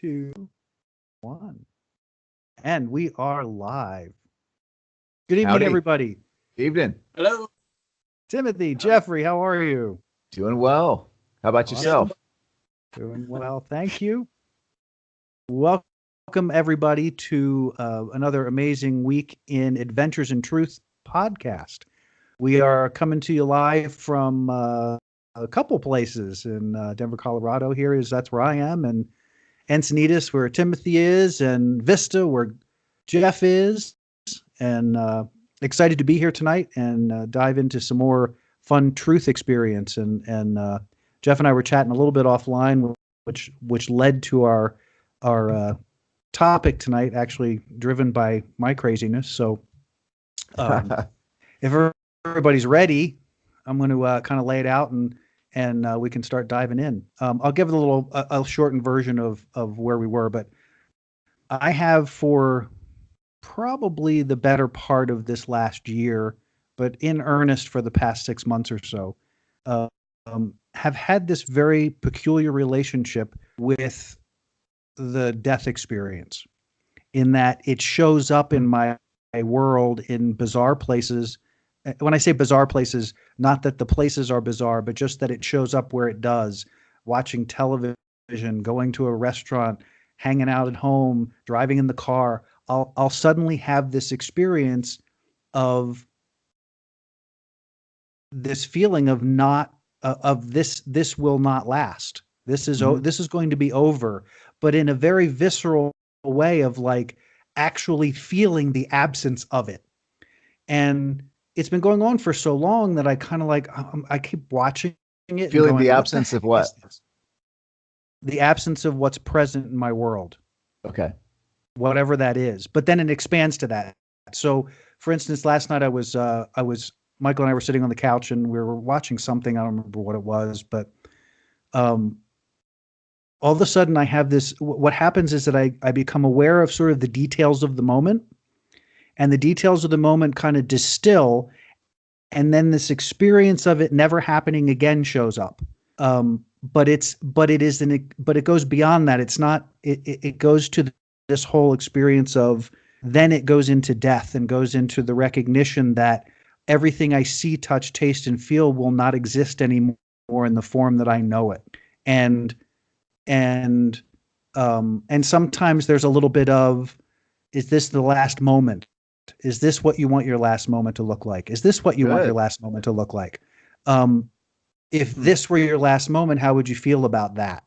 2, 1. And we are live. Good evening, Howdy. everybody. Evening. Hello. Timothy, Jeffrey, how are you? Doing well. How about Awesome. yourself? Doing well, thank you. Welcome, everybody, to another amazing week in Adventures in Truth podcast. We are coming to you live from a couple places in Denver, Colorado. That's where I am, and Encinitas, where Timothy is, and Vista, where Jeff is, and excited to be here tonight and dive into some more fun truth experience. And Jeff and I were chatting a little bit offline, which led to our topic tonight, actually driven by my craziness. So if everybody's ready, I'm going to kind of lay it out and we can start diving in. I'll give it a shortened version of where we were, but I have for probably the better part of this last year, but in earnest for the past 6 months or so, have had this very peculiar relationship with the death experience, in that it shows up in my world in bizarre places. When I say bizarre places, not that the places are bizarre, but just that it shows up where it does. Watching television, going to a restaurant, hanging out at home, driving in the car, I'll suddenly have this experience of this feeling of not of this will not last. This is this is going to be over, but in a very visceral way of like actually feeling the absence of it. And it's been going on for so long that I kind of like I keep watching it, Feeling and going, the absence of what? The absence of what's present in my world. Okay. Whatever that is. But then it expands to that. So, for instance, last night I was Michael and I were sitting on the couch and we were watching something. I don't remember what it was, but all of a sudden I have this. What happens is that I become aware of sort of the details of the moment, and the details of the moment kind of distill, and then this experience of it never happening again shows up. But it goes beyond that. It's not. It goes to this whole experience of, then it goes into death and goes into the recognition that everything I see, touch, taste, and feel will not exist anymore in the form that I know it. And sometimes there's a little bit of, is this the last moment? Is this what you want your last moment to look like? Is this what you want your last moment to look like? If this were your last moment, how would you feel about that?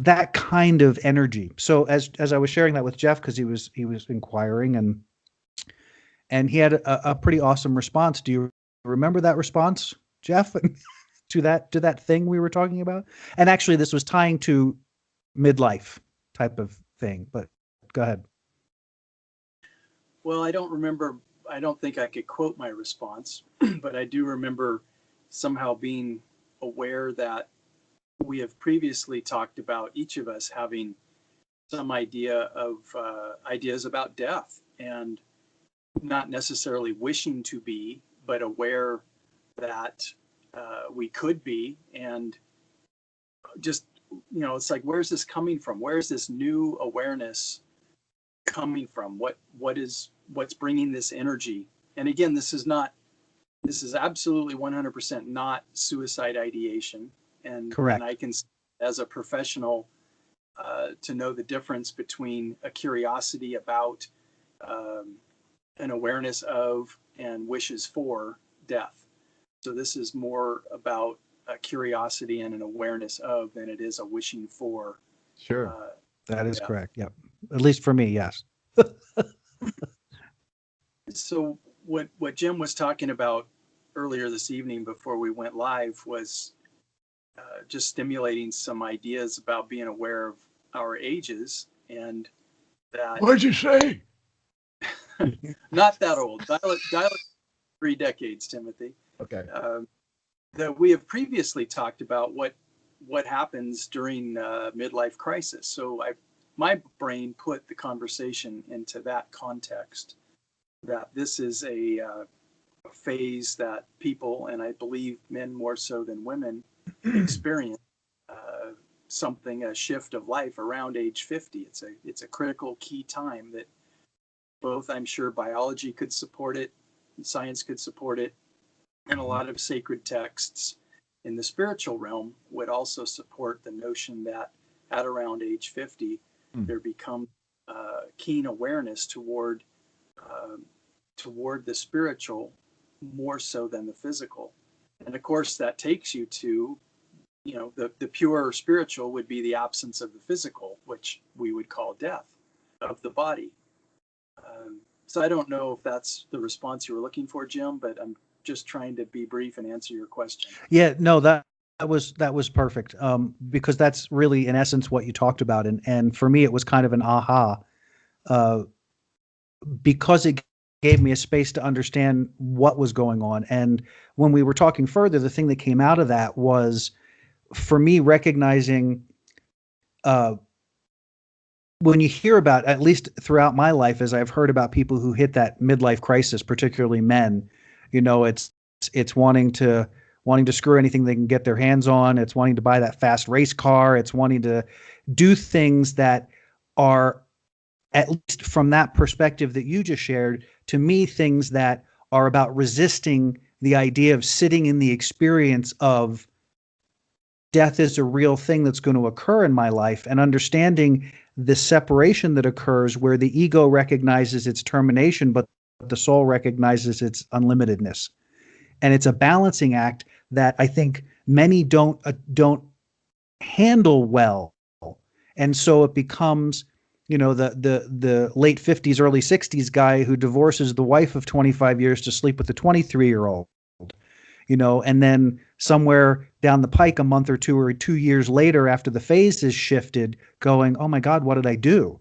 That kind of energy. So as I was sharing that with Jeff, because he was inquiring, and he had a pretty awesome response. Do you remember that response, Jeff, to that thing we were talking about? And actually, this was tying to midlife type of thing. But go ahead. Well, I don't remember. I don't think I could quote my response, but I do remember somehow being aware that we have previously talked about each of us having some idea of ideas about death, and not necessarily wishing to be, but aware that we could be. And just, it's like, where's this coming from? Where's this new awareness coming from? What's bringing this energy? And again, this is absolutely 100% not suicide ideation. And, correct. And I can, as a professional, to know the difference between a curiosity about, an awareness of, and wishes for death. So this is more about a curiosity and an awareness of than it is a wishing for. Sure. That is correct. Yep. At least for me, yes. So what Jim was talking about earlier this evening before we went live was just stimulating some ideas about being aware of our ages, and that. What'd you say? Not that old. Dial it 3 decades, Timothy. Okay. That we have previously talked about what happens during midlife crisis. So my brain put the conversation into that context, that this is a phase that people, and I believe men more so than women, experience something, a shift of life around age 50. It's a critical key time that both, I'm sure, biology could support it, science could support it, and a lot of sacred texts in the spiritual realm would also support the notion that at around age 50, there becomes keen awareness toward the spiritual more so than the physical. And of course, that takes you to, the pure spiritual would be the absence of the physical, which we would call death of the body. So I don't know if that's the response you were looking for, Jim, but I'm just trying to be brief and answer your question. Yeah, no, that was perfect. Because that's really in essence what you talked about. And for me, it was kind of an aha, because it gave me a space to understand what was going on. And when we were talking further, the thing that came out of that was, for me, recognizing, when you hear about, at least throughout my life, as I've heard about people who hit that midlife crisis, particularly men, it's wanting to screw anything they can get their hands on. It's wanting to buy that fast race car. It's wanting to do things that are, at least from that perspective that you just shared, to me, things that are about resisting the idea of sitting in the experience of death is a real thing that's going to occur in my life, and understanding the separation that occurs where the ego recognizes its termination, but the soul recognizes its unlimitedness. And it's a balancing act that I think many don't handle well. And so it becomes, the late 50s, early 60s guy who divorces the wife of 25 years to sleep with the 23-year-old, and then somewhere down the pike, a month or 2 years later, after the phase is shifted, going, oh my God, what did I do?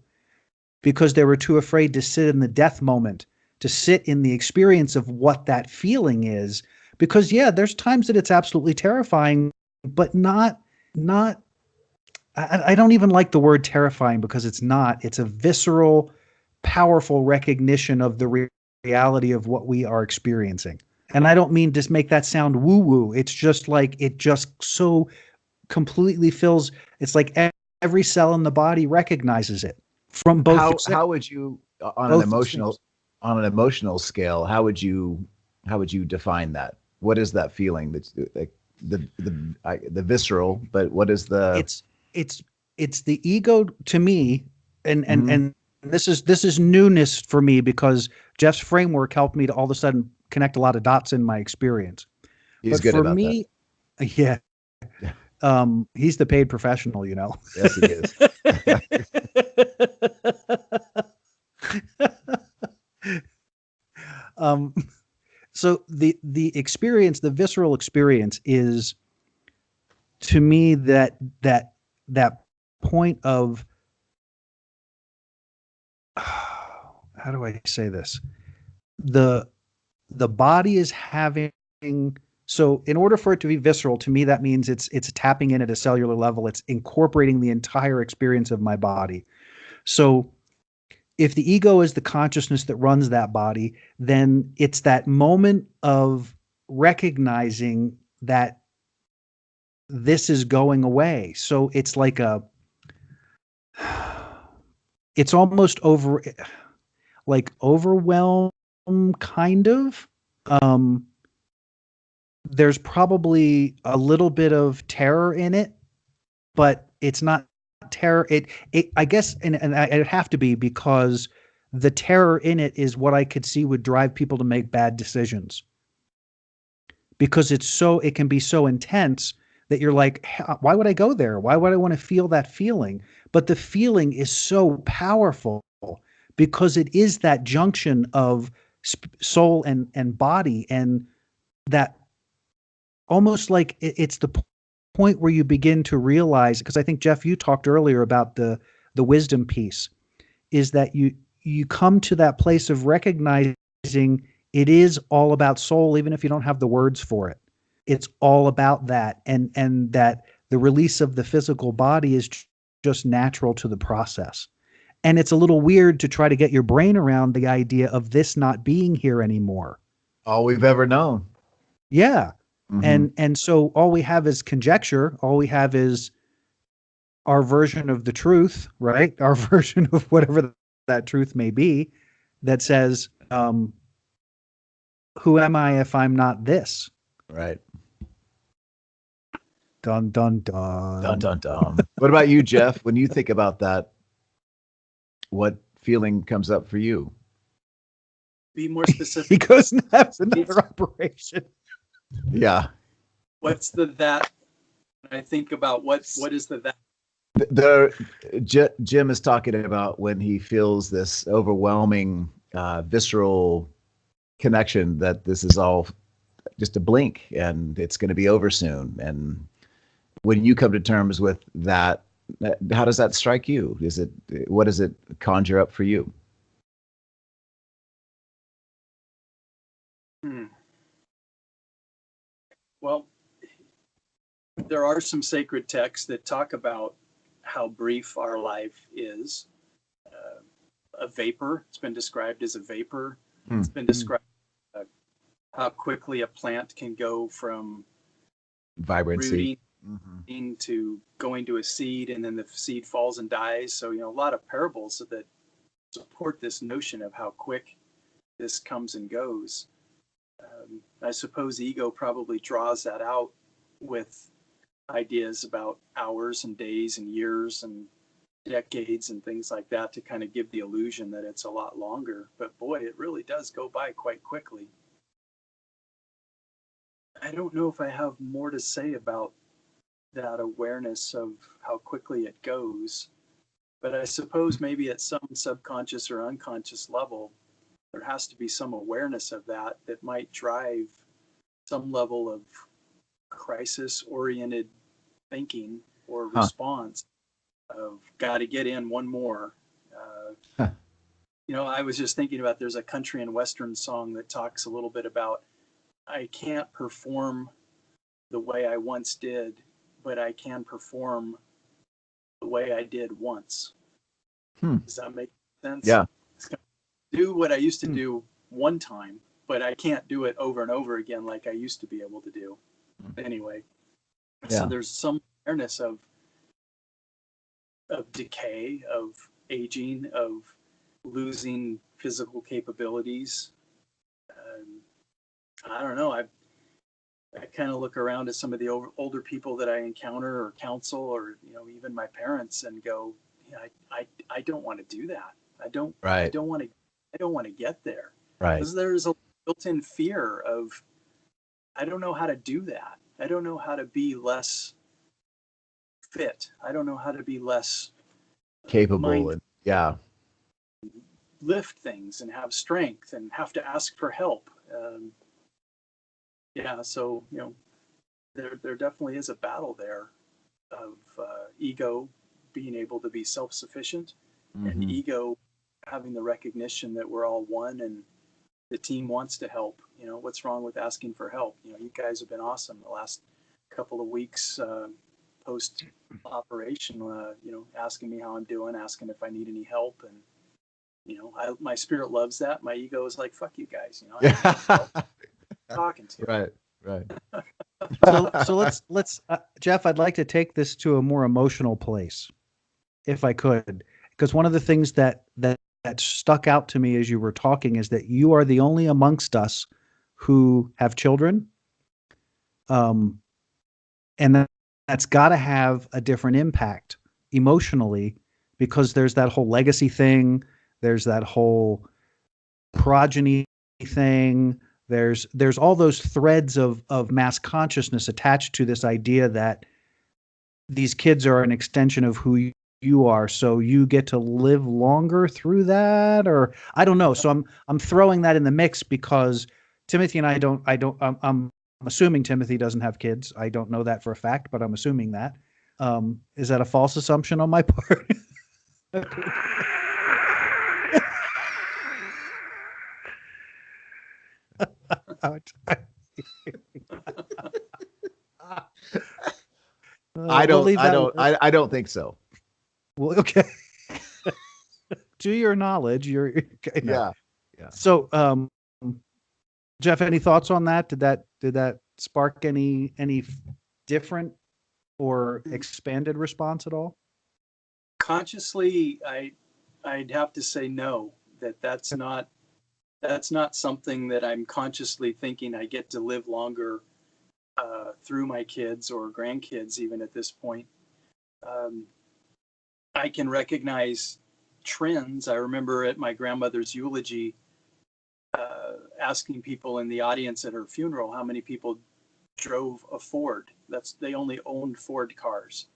Because they were too afraid to sit in the death moment, to sit in the experience of what that feeling is. Because yeah, there's times that it's absolutely terrifying, but not, I don't even like the word terrifying, because it's not. It's a visceral, powerful recognition of the reality of what we are experiencing. And I don't mean to make that sound woo-woo. It's just like, it just so completely fills, it's like every cell in the body recognizes it from both. How would you, on an emotional scale, how would you define that? What is that feeling? That's like the visceral, but what is the? It's the ego to me, and this is newness for me, because Jeff's framework helped me to all of a sudden connect a lot of dots in my experience. He's good about me, that. Yeah. He's the paid professional, Yes, he is. So the experience, the visceral experience, is to me that point of, how do I say this? The body is having, so in order for it to be visceral, to me, that means it's tapping in at a cellular level. It's incorporating the entire experience of my body. So if the ego is the consciousness that runs that body, then it's that moment of recognizing that this is going away. So it's like it's almost overwhelm, kind of. There's probably a little bit of terror in it, but it's not terror. I guess, and it'd have to be, because the terror in it is what I could see would drive people to make bad decisions, because it can be so intense that you're like, why would I go there? Why would I want to feel that feeling? But the feeling is so powerful, because it is that junction of soul and body, and that almost like it's the point where you begin to realize, because I think, Jeff, you talked earlier about the wisdom piece, is that you come to that place of recognizing it is all about soul, even if you don't have the words for it. It's all about that, and that the release of the physical body is just natural to the process. And it's a little weird to try to get your brain around the idea of this not being here anymore. All we've ever known. Yeah. And so all we have is conjecture. All we have is our version of the truth, right? Our version of whatever that truth may be, that says, who am I if I'm not this? Right. Dun, dun, dun. Dun, dun, dun. What about you, Jeff? When you think about that, what feeling comes up for you? Be more specific. He goes and has another operation. Yeah. What's the that? I think about what is the that? Jim is talking about when he feels this overwhelming, visceral connection that this is all just a blink and it's going to be over soon. And when you come to terms with that, how does that strike you? What does it conjure up for you? Well, there are some sacred texts that talk about how brief our life is. A vapor. It's been described as a vapor. It's been described how quickly a plant can go from vibrancy rooting to going to a seed, and then the seed falls and dies. So, a lot of parables that support this notion of how quick this comes and goes. I suppose ego probably draws that out with ideas about hours and days and years and decades and things like that to kind of give the illusion that it's a lot longer. But boy, it really does go by quite quickly. I don't know if I have more to say about that awareness of how quickly it goes, but I suppose maybe at some subconscious or unconscious level, there has to be some awareness of that might drive some level of crisis-oriented thinking or response of got to get in one more. I was just thinking about, there's a country and western song that talks a little bit about, I can't perform the way I once did, but I can perform the way I did once. Does that make sense? Yeah. Do what I used to do one time, but I can't do it over and over again like I used to be able to do. Anyway, so there's some awareness of decay, of aging, of losing physical capabilities. I don't know. I kind of look around at some of the older people that I encounter or counsel, or even my parents, and go, I don't want to do that. I don't want to get there. Right. Because there's a built-in fear of, I don't know how to do that. I don't know how to be less fit. I don't know how to be less capable and lift things and have strength and have to ask for help. So there definitely is a battle there of ego being able to be self-sufficient, and ego having the recognition that we're all one and the team wants to help. What's wrong with asking for help? You guys have been awesome the last couple of weeks post operation, asking me how I'm doing, asking if I need any help. And, my spirit loves that. My ego is like, fuck you guys, I'm talking to you. Right. So let's Jeff, I'd like to take this to a more emotional place, if I could, because one of the things that stuck out to me as you were talking is that you are the only amongst us who have children. And that's got to have a different impact emotionally, because there's that whole legacy thing. There's that whole progeny thing. There's all those threads of mass consciousness attached to this idea that these kids are an extension of who you are. So you get to live longer through that, or I don't know. So I'm throwing that in the mix because Timothy and I'm assuming Timothy doesn't have kids. I don't know that for a fact, but I'm assuming that. Is that a false assumption on my part? I don't think so. Well, okay. To your knowledge, you're okay. Yeah. So, Jeff, any thoughts on that? Did that spark any different or expanded response at all? Consciously, I'd have to say no, that's not something that I'm consciously thinking I get to live longer through my kids or grandkids, even at this point. I can recognize trends. I remember at my grandmother's eulogy asking people in the audience at her funeral how many people drove a Ford. They only owned Ford cars.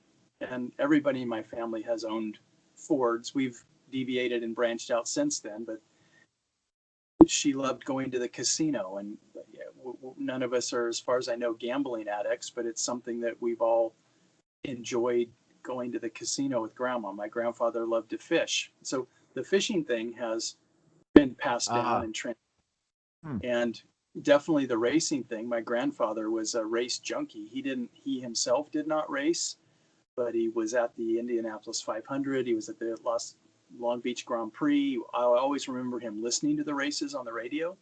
And everybody in my family has owned Fords. We've deviated and branched out since then, but she loved going to the casino, and none of us are, as far as I know, gambling addicts, but it's something that we've all enjoyed, going to the casino with grandma. My grandfather loved to fish. So the fishing thing has been passed down and trained. And definitely the racing thing. My grandfather was a race junkie. He himself did not race, but he was at the Indianapolis 500. He was at the Long Beach Grand Prix. I always remember him listening to the races on the radio.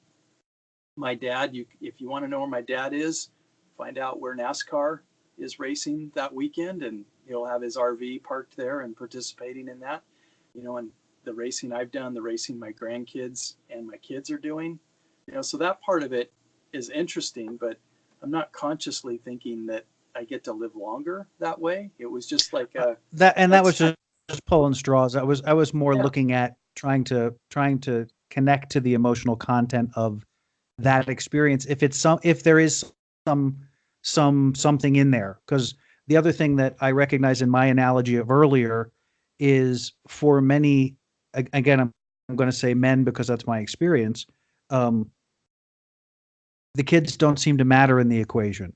My dad, if you want to know where my dad is, find out where NASCAR is racing that weekend, and he'll have his RV parked there and participating in that. And the racing I've done, the racing my grandkids and my kids are doing, so that part of it is interesting, but I'm not consciously thinking that I get to live longer that way. It was just like that was just pulling straws. I was more looking at trying to connect to the emotional content of that experience. If there is something in there, because the other thing that I recognize in my analogy of earlier is, for many, again, I'm going to say men because that's my experience. The kids don't seem to matter in the equation.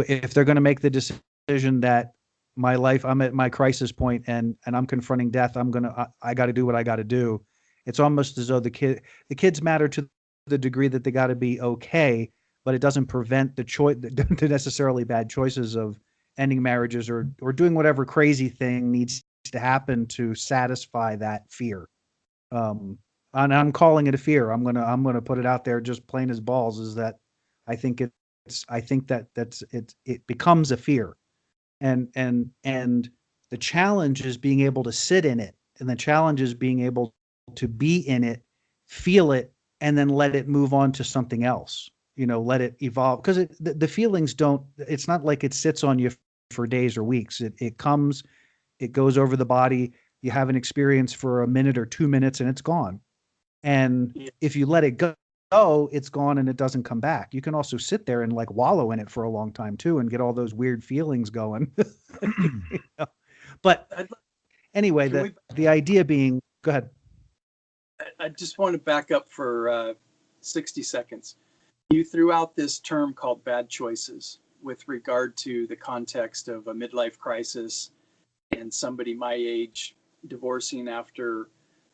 If they're going to make the decision that my life, I'm at my crisis point and I'm confronting death, I got to do what I got to do. It's almost as though the kids matter to the degree that they got to be okay, but it doesn't prevent the necessarily bad choices of ending marriages or doing whatever crazy thing needs to happen to satisfy that fear. And I'm calling it a fear. I'm gonna put it out there just plain as balls, is that I think it becomes a fear. And the challenge is being able to sit in it, and the challenge is being able to be in it, feel it, and then let it move on to something else. Let it evolve, because the feelings don't. It's not like it sits on you for days or weeks. It comes, it goes over the body. You have an experience for a minute or 2 minutes, and it's gone. And if you let it go, it's gone and it doesn't come back. You can also sit there and wallow in it for a long time too, and get all those weird feelings going. But anyway, the idea being, go ahead. I just want to back up for 60 seconds. You threw out this term called bad choices with regard to the context of a midlife crisis and somebody my age divorcing after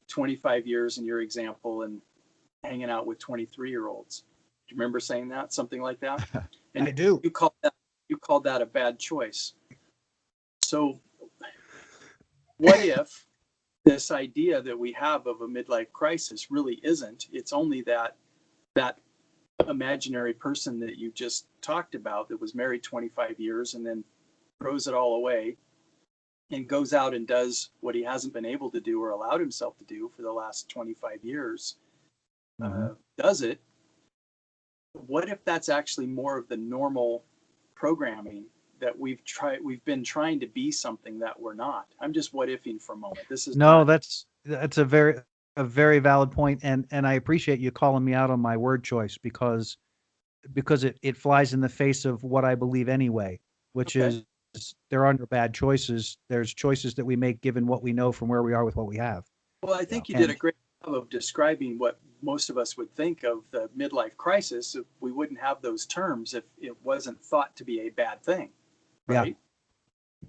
25 years in your example and hanging out with 23-year-olds. Do you remember saying that? Something like that? And I do. You called that a bad choice. So what if this idea that we have of a midlife crisis really isn't? It's only that imaginary person that you just talked about that was married 25 years and then throws it all away and goes out and does what he hasn't been able to do or allowed himself to do for the last 25 years, does it. What if that's actually more of the normal programming that we've been trying to be something that we're not? I'm just what-ifing for a moment. That's a very valid point, and I appreciate you calling me out on my word choice, because it flies in the face of what I believe anyway, which is there are no bad choices. There's choices that we make given what we know from where we are with what we have. Well, I think you did a great job of describing what most of us would think of the midlife crisis. If we wouldn't have those terms if it wasn't thought to be a bad thing, right?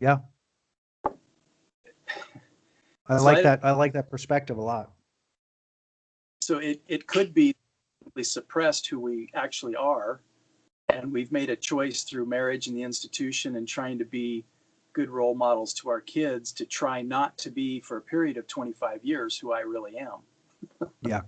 Yeah. I like that perspective a lot. So it could be suppressed who we actually are, and we've made a choice through marriage and the institution and trying to be good role models to our kids to try not to be, for a period of 25 years, who I really am. Yeah.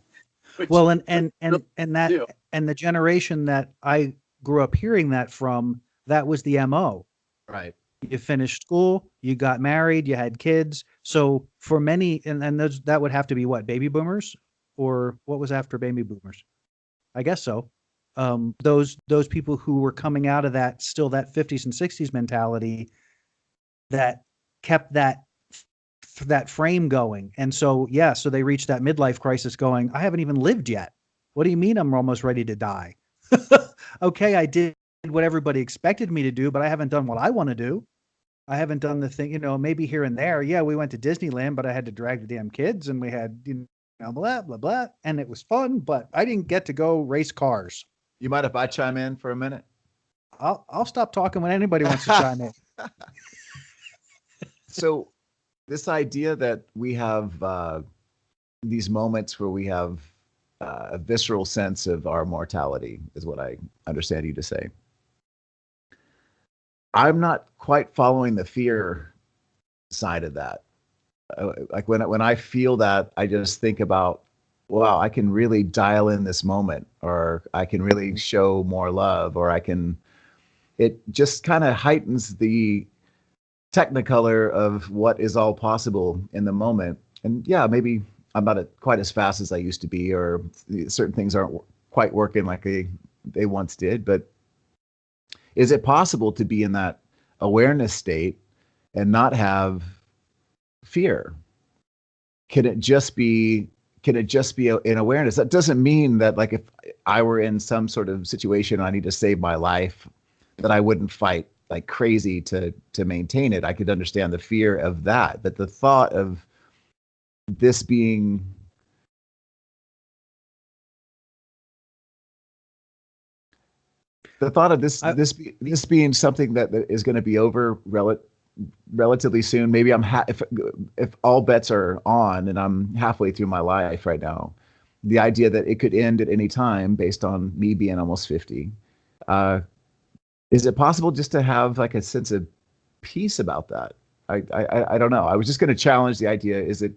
Well, and the generation that I grew up hearing that from, that was the MO. Right. You finished school, you got married, you had kids. So for many, and those, that would have to be what, baby boomers, or what was after baby boomers? I guess so. Those people who were coming out of that, still that 50s and 60s mentality that kept that frame going. And so, yeah, so they reached that midlife crisis going, I haven't even lived yet. What do you mean I'm almost ready to die? Okay, I did what everybody expected me to do, but I haven't done what I want to do. I haven't done the thing, maybe here and there. Yeah, we went to Disneyland, but I had to drag the damn kids and we had, blah, blah, blah. And it was fun, but I didn't get to go race cars. You mind if I chime in for a minute? I'll stop talking when anybody wants to chime in. So this idea that we have these moments where we have a visceral sense of our mortality is what I understand you to say. I'm not quite following the fear side of that. Like when I feel that, I just think about, wow, I can really dial in this moment, or I can really show more love, or it just kind of heightens the technicolor of what is all possible in the moment. And yeah, maybe I'm not quite as fast as I used to be, or certain things aren't quite working like they once did, but is it possible to be in that awareness state and not have fear? Can it just be in awareness? That doesn't mean that, like, if I were in some sort of situation I need to save my life, that I wouldn't fight like crazy to maintain it. I could understand the fear of that, but the thought of this being this being something that is going to be over relatively soon. Maybe if all bets are on and I'm halfway through my life right now, the idea that it could end at any time based on me being almost 50. Is it possible just to have like a sense of peace about that? I don't know. I was just going to challenge the idea. Is it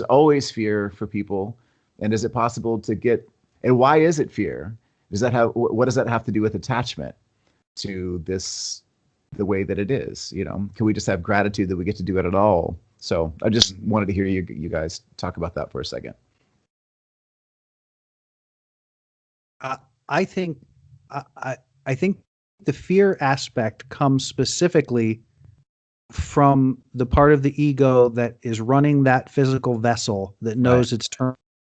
always fear for people? And is it possible to get, and why is it fear? What does that have to do with attachment to this, the way that it is? Can we just have gratitude that we get to do it at all? So I just wanted to hear you guys talk about that for a second. I think the fear aspect comes specifically from the part of the ego that is running that physical vessel that knows it's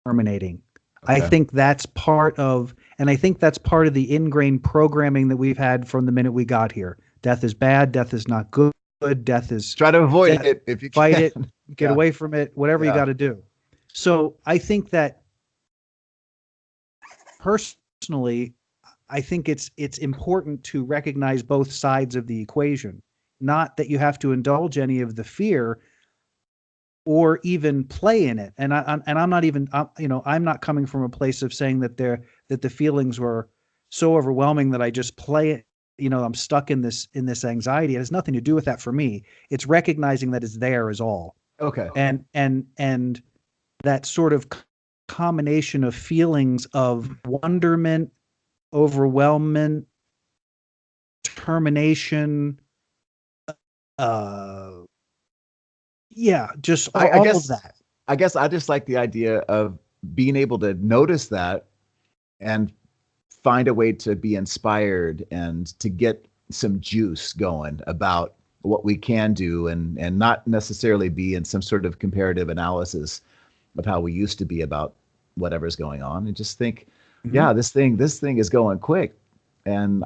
terminating. Okay. I think that's part of the ingrained programming that we've had from the minute we got here. Death is bad. Death is not good. Death is, try to avoid it if you fight can. It, get away from it, whatever you got to do. So I think that personally, I think it's important to recognize both sides of the equation. Not that you have to indulge any of the fear or even play in it. And I'm not even, I'm not coming from a place of saying that the feelings were so overwhelming that I just play it. I'm stuck in this anxiety. It has nothing to do with that for me. It's recognizing that it's there is all. Okay. And that sort of combination of feelings of wonderment, overwhelmment, termination, just all of that. I guess I just like the idea of being able to notice that and find a way to be inspired and to get some juice going about what we can do, and not necessarily be in some sort of comparative analysis of how we used to be about whatever's going on, and just think, this thing is going quick, and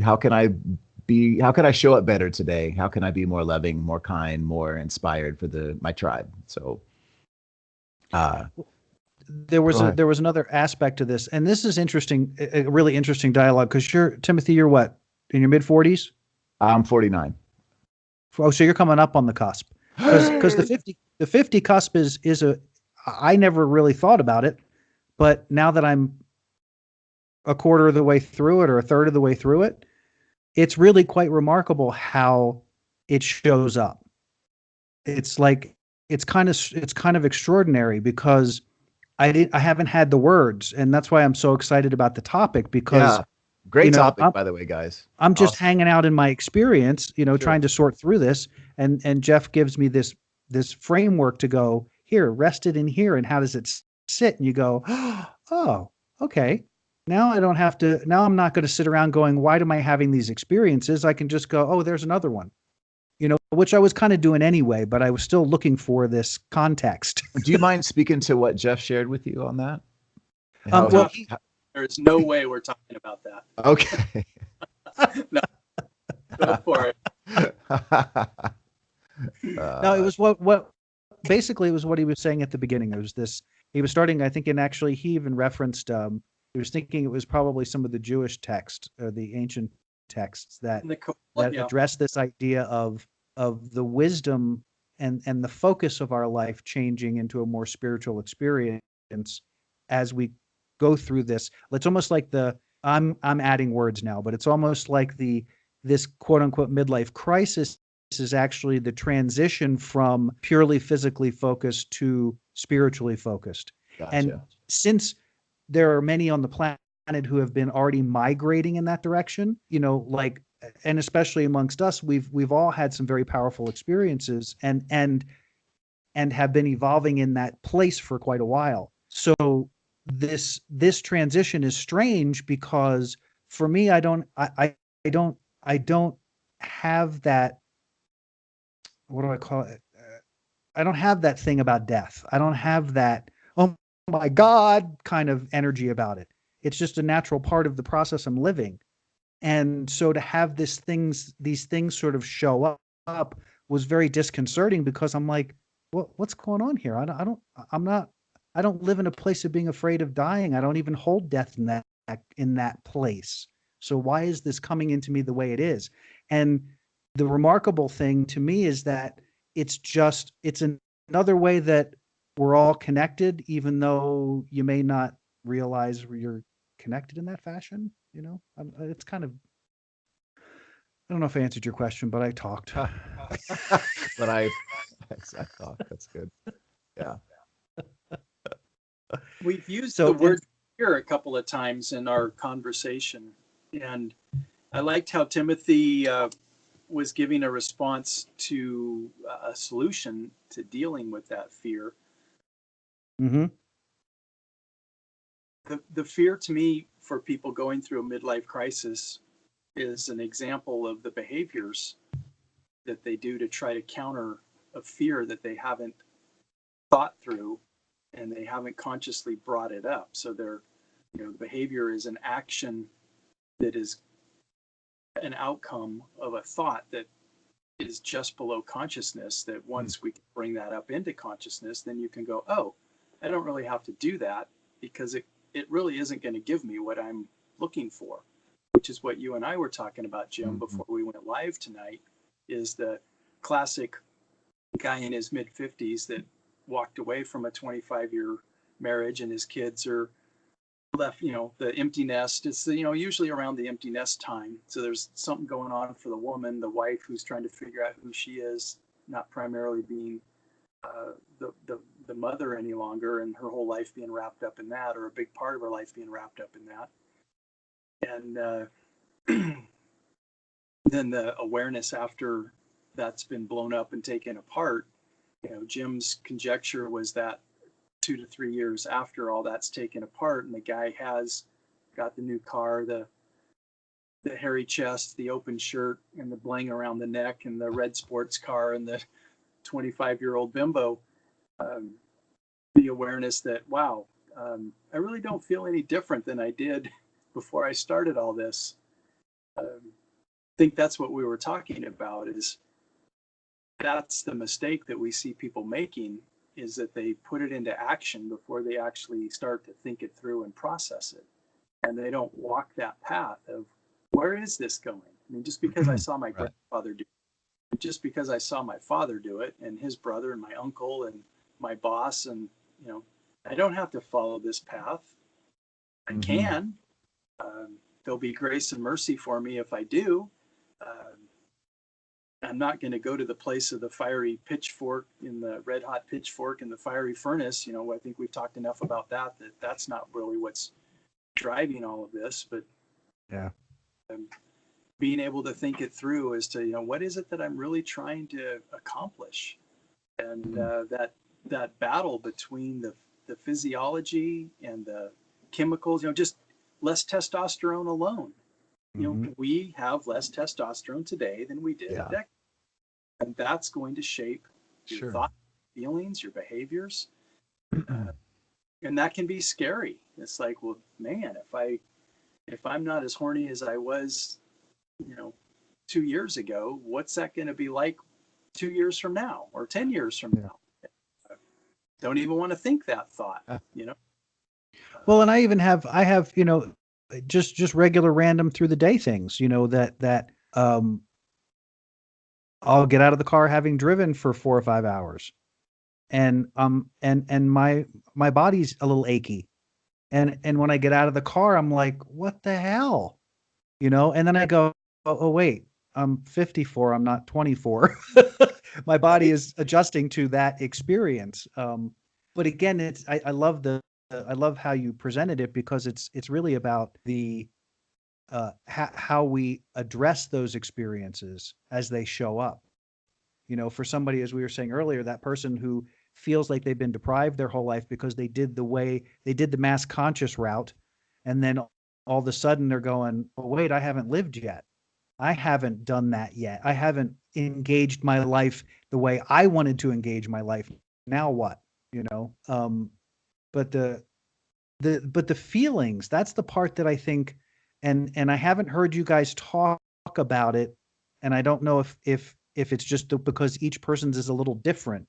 how can I show it better today? How can I be more loving, more kind, more inspired for my tribe? So, there was another aspect to this, and this is interesting, a really interesting dialogue, because Timothy, you're what, in your mid 40s? I'm 49. Oh, so you're coming up on the cusp, because the 50 cusp is I never really thought about it, but now that I'm a quarter of the way through it or a third of the way through it, it's really quite remarkable how it shows up. It's kind of extraordinary, because I haven't had the words, and that's why I'm so excited about the topic, because great topic, by the way, guys. I'm just hanging out in my experience, Sure. trying to sort through this, and Jeff gives me this this framework to go, here, rest it in here, and how does it sit? And you go, oh, okay. Now I don't have to. Now I'm not going to sit around going, why am I having these experiences? I can just go, oh, there's another one. Which I was kind of doing anyway, but I was still looking for this context. Do you mind speaking to what Jeff shared with you on that? There's no way we're talking about that. Okay. No, go for it. No, it was basically it was what he was saying at the beginning. It was this, he was starting, I think, and actually he even referenced, he was thinking it was probably some of the Jewish texts, or the ancient texts that address this idea of the wisdom and the focus of our life changing into a more spiritual experience as we go through this. It's almost like I'm adding words now, but it's almost like this quote unquote midlife crisis is actually the transition from purely physically focused to spiritually focused. Gotcha. And since there are many on the planet who have been already migrating in that direction, and especially amongst us, we've all had some very powerful experiences and have been evolving in that place for quite a while. So this transition is strange because for me, I don't have that. What do I call it? I don't have that thing about death. I don't have that, oh my God, kind of energy about it. It's just a natural part of the process I'm living. And so to have these things sort of show up was very disconcerting because I'm like, what's going on here? I don't live in a place of being afraid of dying. I don't even hold death in that place. So why is this coming into me the way it is? And the remarkable thing to me is that it's another way that we're all connected, even though you may not realize you're connected in that fashion. It's kind of, I don't know if I answered your question, but I talked. But I talked. That's good. Yeah. We've used the word fear a couple of times in our conversation, and I liked how Timothy was giving a response to a solution to dealing with that fear. Mm-hmm. The fear, to me, for people going through a midlife crisis is an example of the behaviors that they do to try to counter a fear that they haven't thought through and they haven't consciously brought it up. So the behavior is an action that is an outcome of a thought that is just below consciousness, that once we bring that up into consciousness, then you can go, oh, I don't really have to do that because it really isn't going to give me what I'm looking for, which is what you and I were talking about, Jim, before we went live tonight, is the classic guy in his mid-50s that walked away from a 25-year marriage and his kids are left, the empty nest. It's, usually around the empty nest time. So there's something going on for the woman, the wife, who's trying to figure out who she is, not primarily being the mother any longer, and her whole life being wrapped up in that, or a big part of her life being wrapped up in that. And then the awareness after that's been blown up and taken apart, Jim's conjecture was that 2 to 3 years after all that's taken apart and the guy has got the new car, the hairy chest, the open shirt, and the bling around the neck, and the red sports car, and the 25-year-old bimbo, the awareness that, wow, I really don't feel any different than I did before I started all this. I think that's what we were talking about, is that's the mistake that we see people making, is that they put it into action before they actually start to think it through and process it. And they don't walk that path of, where is this going? I mean, just because I saw my grandfather do it, just because I saw my father do it, and his brother and my uncle and my boss, and, I don't have to follow this path. I can. There'll be grace and mercy for me if I do. I'm not going to go to the place of the fiery pitchfork, in the red hot pitchfork in the fiery furnace. I think we've talked enough about that's not really what's driving all of this, but being able to think it through as to, what is it that I'm really trying to accomplish? and that battle between the physiology and the chemicals, just less testosterone alone. We have less testosterone today than we did a decade, and that's going to shape your thoughts, feelings, your behaviors, and that can be scary. It's like, well, man, if I'm not as horny as I was, 2 years ago, what's that going to be like 2 years from now or 10 years from now? Don't even want to think that thought, Well, and I have, just regular random through the day things, that I'll get out of the car having driven for 4 or 5 hours, and my body's a little achy. And when I get out of the car, I'm like, what the hell? And then I go, oh wait, I'm 54, I'm not 24. My body is adjusting to that experience. But again, I love how you presented it, because it's really about the how we address those experiences as they show up. For somebody, as we were saying earlier, that person who feels like they've been deprived their whole life because they did the mass conscious route, and then all of a sudden they're going, oh wait, I haven't lived yet. I haven't done that yet. I haven't engaged my life the way I wanted to engage my life. Now what? But the feelings, that's the part that I think, and I haven't heard you guys talk about it, and I don't know if it's just because each person's is a little different,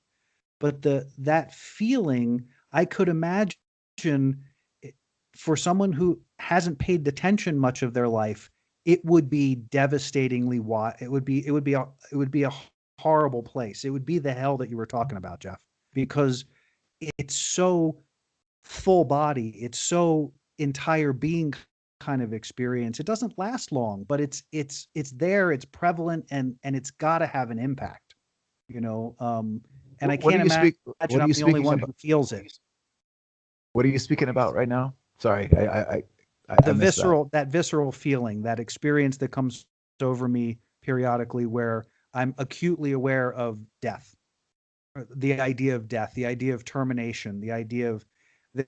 but that feeling, I could imagine for someone who hasn't paid attention much of their life, it would be devastatingly it would be a horrible place. It would be the hell that you were talking about, Jeff, because it's so full body, it's so entire being kind of experience. It doesn't last long, but it's there, it's prevalent, and it's got to have an impact, and I can't imagine I'm the only one who feels it. What are you speaking about right now? Sorry, I that visceral feeling, that experience that comes over me periodically, where I'm acutely aware of death, the idea of death, the idea of termination, the idea of that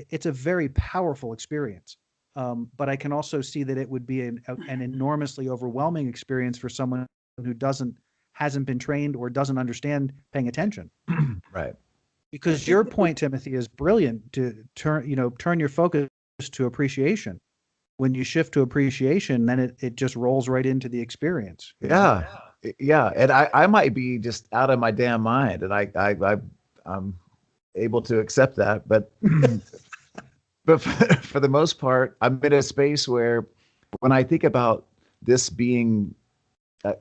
it's a very powerful experience. But I can also see that it would be an enormously overwhelming experience for someone who hasn't been trained or doesn't understand paying attention. Right. Because your point, Timothy, is brilliant, to turn your focus to appreciation. When you shift to appreciation, then it just rolls right into the experience. Yeah. And I might be just out of my damn mind, and I'm able to accept that, but for the most part, I'm in a space where, when I think about this being a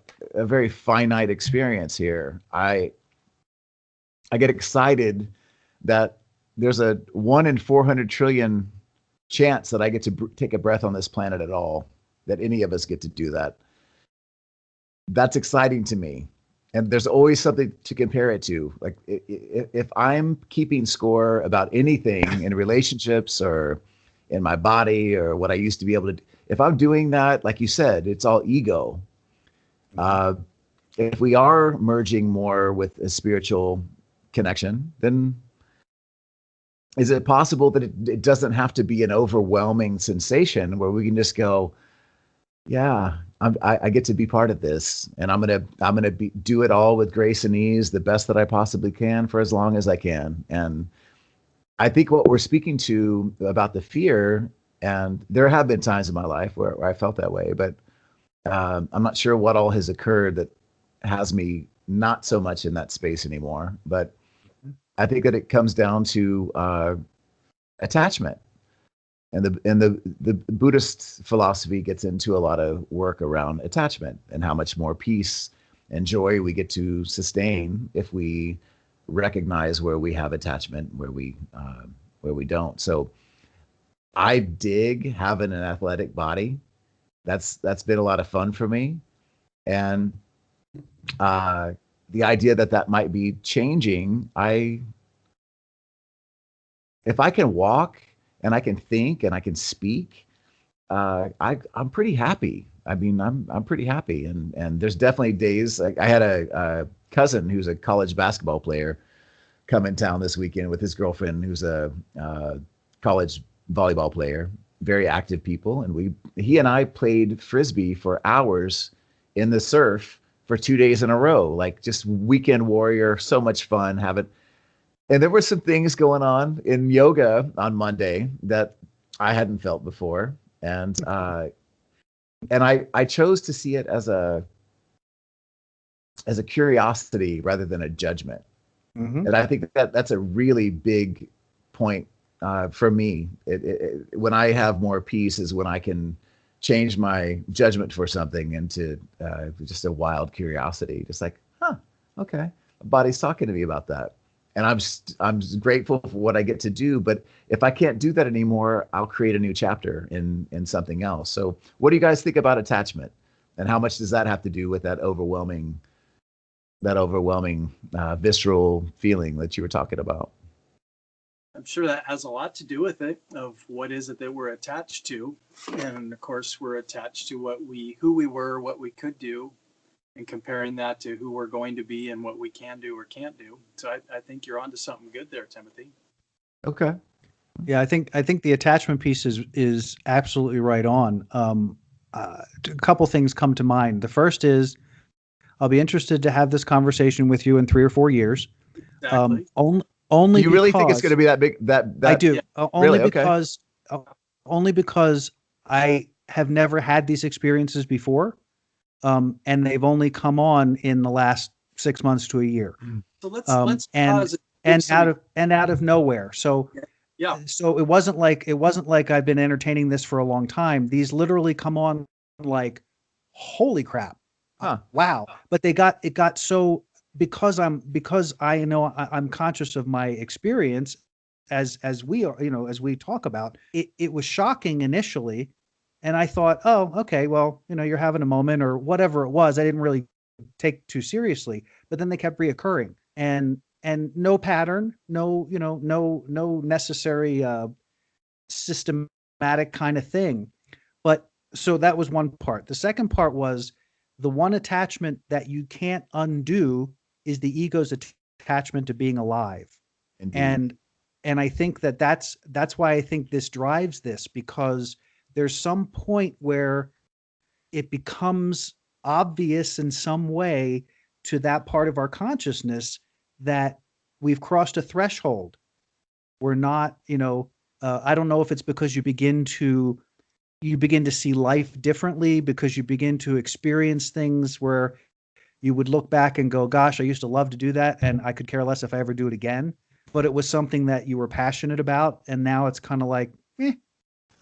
very finite experience here, I get excited that there's a 1 in 400 trillion chance that I get to take a breath on this planet at all, that any of us get to do that. That's exciting to me. And there's always something to compare it to. Like, if I'm keeping score about anything in relationships or in my body or what I used to be able to do, if I'm doing that, like you said, it's all ego. If we are merging more with a spiritual connection, then is it possible that it doesn't have to be an overwhelming sensation where we can just go, yeah, I get to be part of this, and I'm gonna do it all with grace and ease, the best that I possibly can, for as long as I can. And I think what we're speaking to about the fear, and there have been times in my life where I felt that way, but I'm not sure what all has occurred that has me not so much in that space anymore. But I think that it comes down to attachment, and the Buddhist philosophy gets into a lot of work around attachment and how much more peace and joy we get to sustain if we recognize where we have attachment, where we don't. So I dig having an athletic body. That's been a lot of fun for me, and the idea that might be changing, if I can walk and I can think and I can speak, I'm pretty happy. I mean, I'm pretty happy, and there's definitely days, like I had cousin who's a college basketball player come in town this weekend with his girlfriend who's a college volleyball player, very active people. And he and I played Frisbee for hours in the surf for 2 days in a row, like just weekend warrior, so much fun, and there were some things going on in yoga on Monday that I hadn't felt before. And I chose to see it as a curiosity rather than a judgment. Mm-hmm. And I think that's a really big point for me. When I have more peace is when I can change my judgment for something into just a wild curiosity, just like, okay, my body's talking to me about that. And I'm grateful for what I get to do. But if I can't do that anymore, I'll create a new chapter in something else. So what do you guys think about attachment? And how much does that have to do with that overwhelming visceral feeling that you were talking about? I'm sure that has a lot to do with it, of what is it that we're attached to. And of course, we're attached to who we were, what we could do, and comparing that to who we're going to be and what we can do or can't do. So I think you're onto something good there, Timothy. Okay. Yeah, I think the attachment piece is absolutely right on. A couple things come to mind. The first is, I'll be interested to have this conversation with you in 3 or 4 years. Exactly. Only Do you really think it's going to be that big? That I do. Yeah. Only Really? Okay. because I have never had these experiences before, and they've only come on in the last 6 months to a year. So let's pause and out of nowhere. So yeah. So it wasn't like I've been entertaining this for a long time. These literally come on like, holy crap. Wow. But it got so, because I know I'm conscious of my experience as we are, as we talk about it was shocking initially. And I thought, oh, okay, well, you're having a moment or whatever it was. I didn't really take too seriously, but then they kept reoccurring and no pattern, no necessary systematic kind of thing. But so that was one part. The second part was the one attachment that you can't undo is the ego's attachment to being alive. Indeed. And I think that's why I think this drives this, because there's some point where it becomes obvious in some way to that part of our consciousness that we've crossed a threshold. We're not, I don't know if it's because you begin to see life differently, because you begin to experience things where you would look back and go, gosh, I used to love to do that, and I could care less if I ever do it again. But it was something that you were passionate about, and now it's kind of like,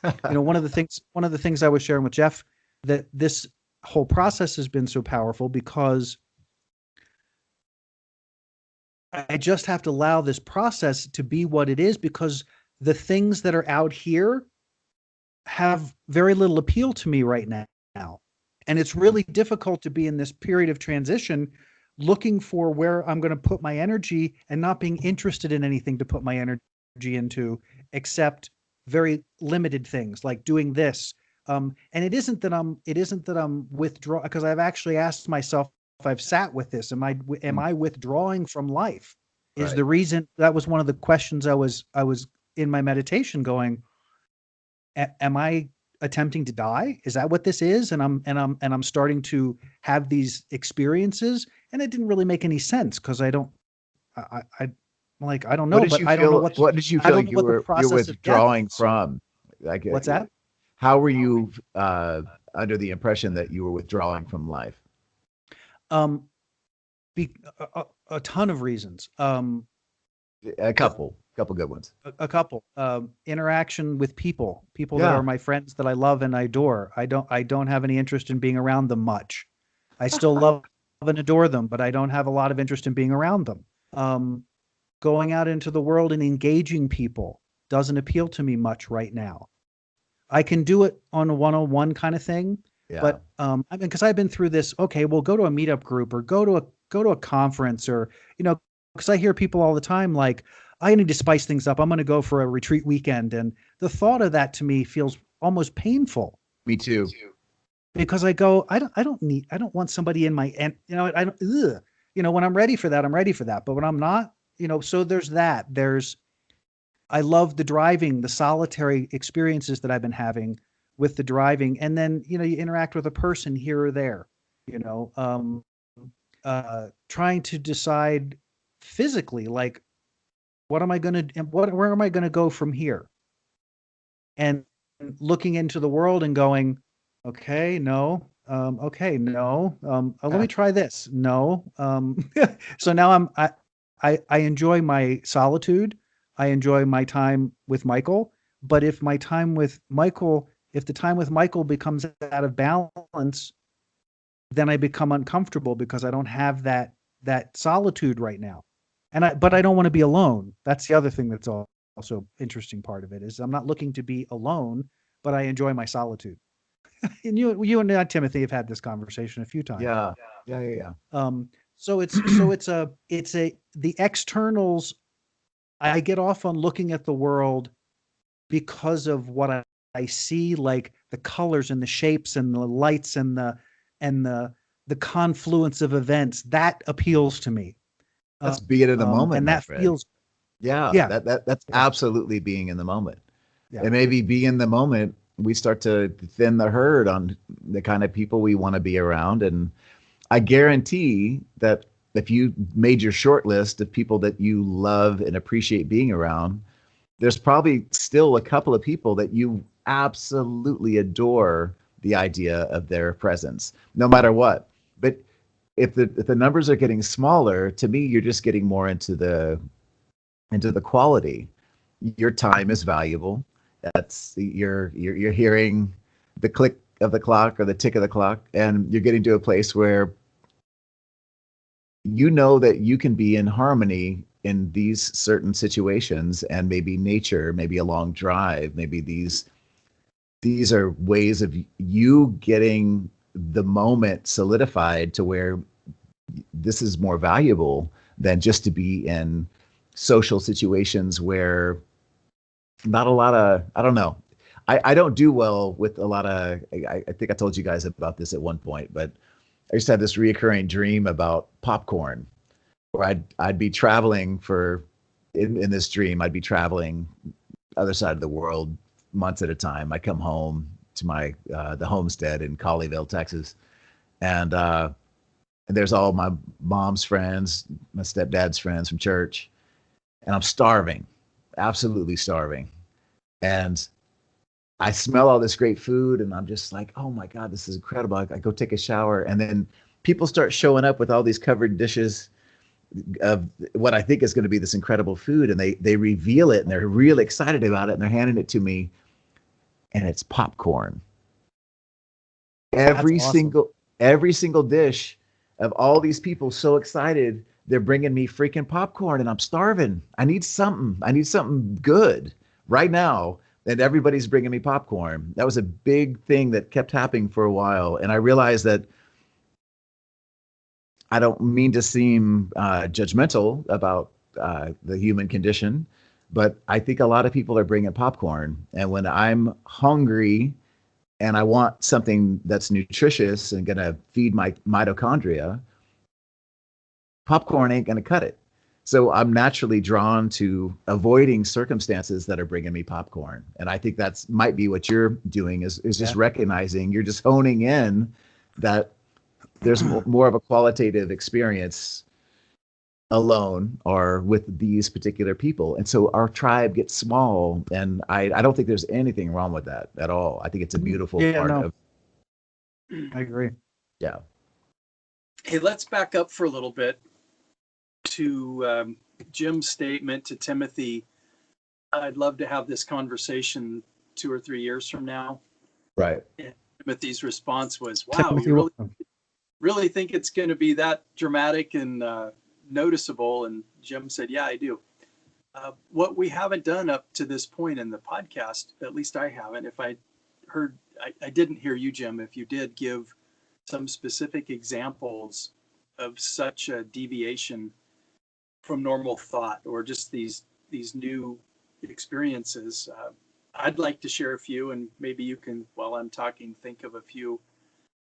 one of the things I was sharing with Jeff, that this whole process has been so powerful because I just have to allow this process to be what it is, because the things that are out here have very little appeal to me right now. And it's really difficult to be in this period of transition, looking for where I'm going to put my energy and not being interested in anything to put my energy into, except very limited things like doing this. And it isn't that I'm withdrawing, because I've actually asked myself, if I've sat with this, am I withdrawing from life? Is the reason. That was one of the questions I was in my meditation going, am I attempting to die? Is that what this is? And I'm starting to have these experiences, and it didn't really make any sense, because I don't know. But I don't know what did you feel like you were withdrawing from? Like, what's that? How were you under the impression that you were withdrawing from life? A ton of reasons. A couple good ones. A couple. Interaction with people that are my friends that I love and I adore. I don't have any interest in being around them much. I still love and adore them, but I don't have a lot of interest in being around them. Going out into the world and engaging people doesn't appeal to me much right now. I can do it on a one-on-one kind of thing, but because I've been through this. Okay, well, go to a meetup group or go to a conference, or because I hear people all the time like, I need to spice things up. I'm going to go for a retreat weekend, and the thought of that to me feels almost painful. Me too. Because I go, I don't want somebody in my, and I don't. when I'm ready for that, I'm ready for that. But when I'm not, so there's that. I love the driving, the solitary experiences that I've been having with the driving. And then, you interact with a person here or there, you know, um, trying to decide physically, like, where am I going to go from here? And looking into the world and going, okay, no, okay, no, let me try this. No. So now I enjoy my solitude. I enjoy my time with Michael. But if the time with Michael becomes out of balance, then I become uncomfortable because I don't have that solitude right now. But I don't want to be alone. That's the other thing that's also interesting part of it is I'm not looking to be alone, but I enjoy my solitude. And you and Timothy have had this conversation a few times. Yeah. Yeah. So the externals. I get off on looking at the world because of what I see, like the colors and the shapes and the lights and the confluence of events. That appeals to me. That's being in the moment, and my that friend. feels Yeah, yeah that's yeah absolutely being in the moment. yeah And maybe being in the moment, we start to thin the herd on the kind of people we want to be around. And I guarantee that if you made your short list of people that you love and appreciate being around, there's probably still a couple of people that you absolutely adore the idea of their presence, no matter what. But if the numbers are getting smaller, to me, you're just getting more into the quality. Your time is valuable. That's you're hearing the click of the clock or the tick of the clock, and you're getting to a place where you know that you can be in harmony in these certain situations, and maybe nature, maybe a long drive, maybe these are ways of you getting the moment solidified to where this is more valuable than just to be in social situations where not a lot of, I don't know. I don't do well with a lot of, I think I told you guys about this at one point, but I used to have this reoccurring dream about popcorn where I'd be traveling in this dream, I'd be traveling other side of the world months at a time. I come home to the homestead in Colleyville, Texas, and there's all my mom's friends, my stepdad's friends from church, and I'm starving, absolutely starving. And I smell all this great food, and I'm just like, oh my God, this is incredible. I go take a shower, and then people start showing up with all these covered dishes of what I think is going to be this incredible food, and they reveal it, and they're really excited about it, and they're handing it to me, and it's popcorn. that's Every awesome. single every single dish of all these people so excited, they're bringing me freaking popcorn, and I'm starving. I need something good right now, and everybody's bringing me popcorn. That was a big thing that kept happening for a while, and I realized that I don't mean to seem judgmental about the human condition, but I think a lot of people are bringing popcorn, and when I'm hungry and I want something that's nutritious and going to feed my mitochondria, popcorn ain't going to cut it. So I'm naturally drawn to avoiding circumstances that are bringing me popcorn. And I think that's might be what you're doing is just Yeah. recognizing, you're just honing in that there's more of a qualitative experience alone or with these particular people. And so our tribe gets small. And I don't think there's anything wrong with that at all. I think it's a beautiful Yeah, part no, of, I agree. yeah. Hey, let's back up for a little bit to Jim's statement to Timothy. I'd love to have this conversation 2 or 3 years from now. Right. And Timothy's response was, "Wow, Timothy, you really think it's going to be that dramatic and noticeable?" And Jim said, "Yeah, I do." What we haven't done up to this point in the podcast, at least I haven't. If I didn't hear you, Jim. If you did, give some specific examples of such a deviation from normal thought, or just these new experiences. I'd like to share a few, and maybe you can, while I'm talking, think of a few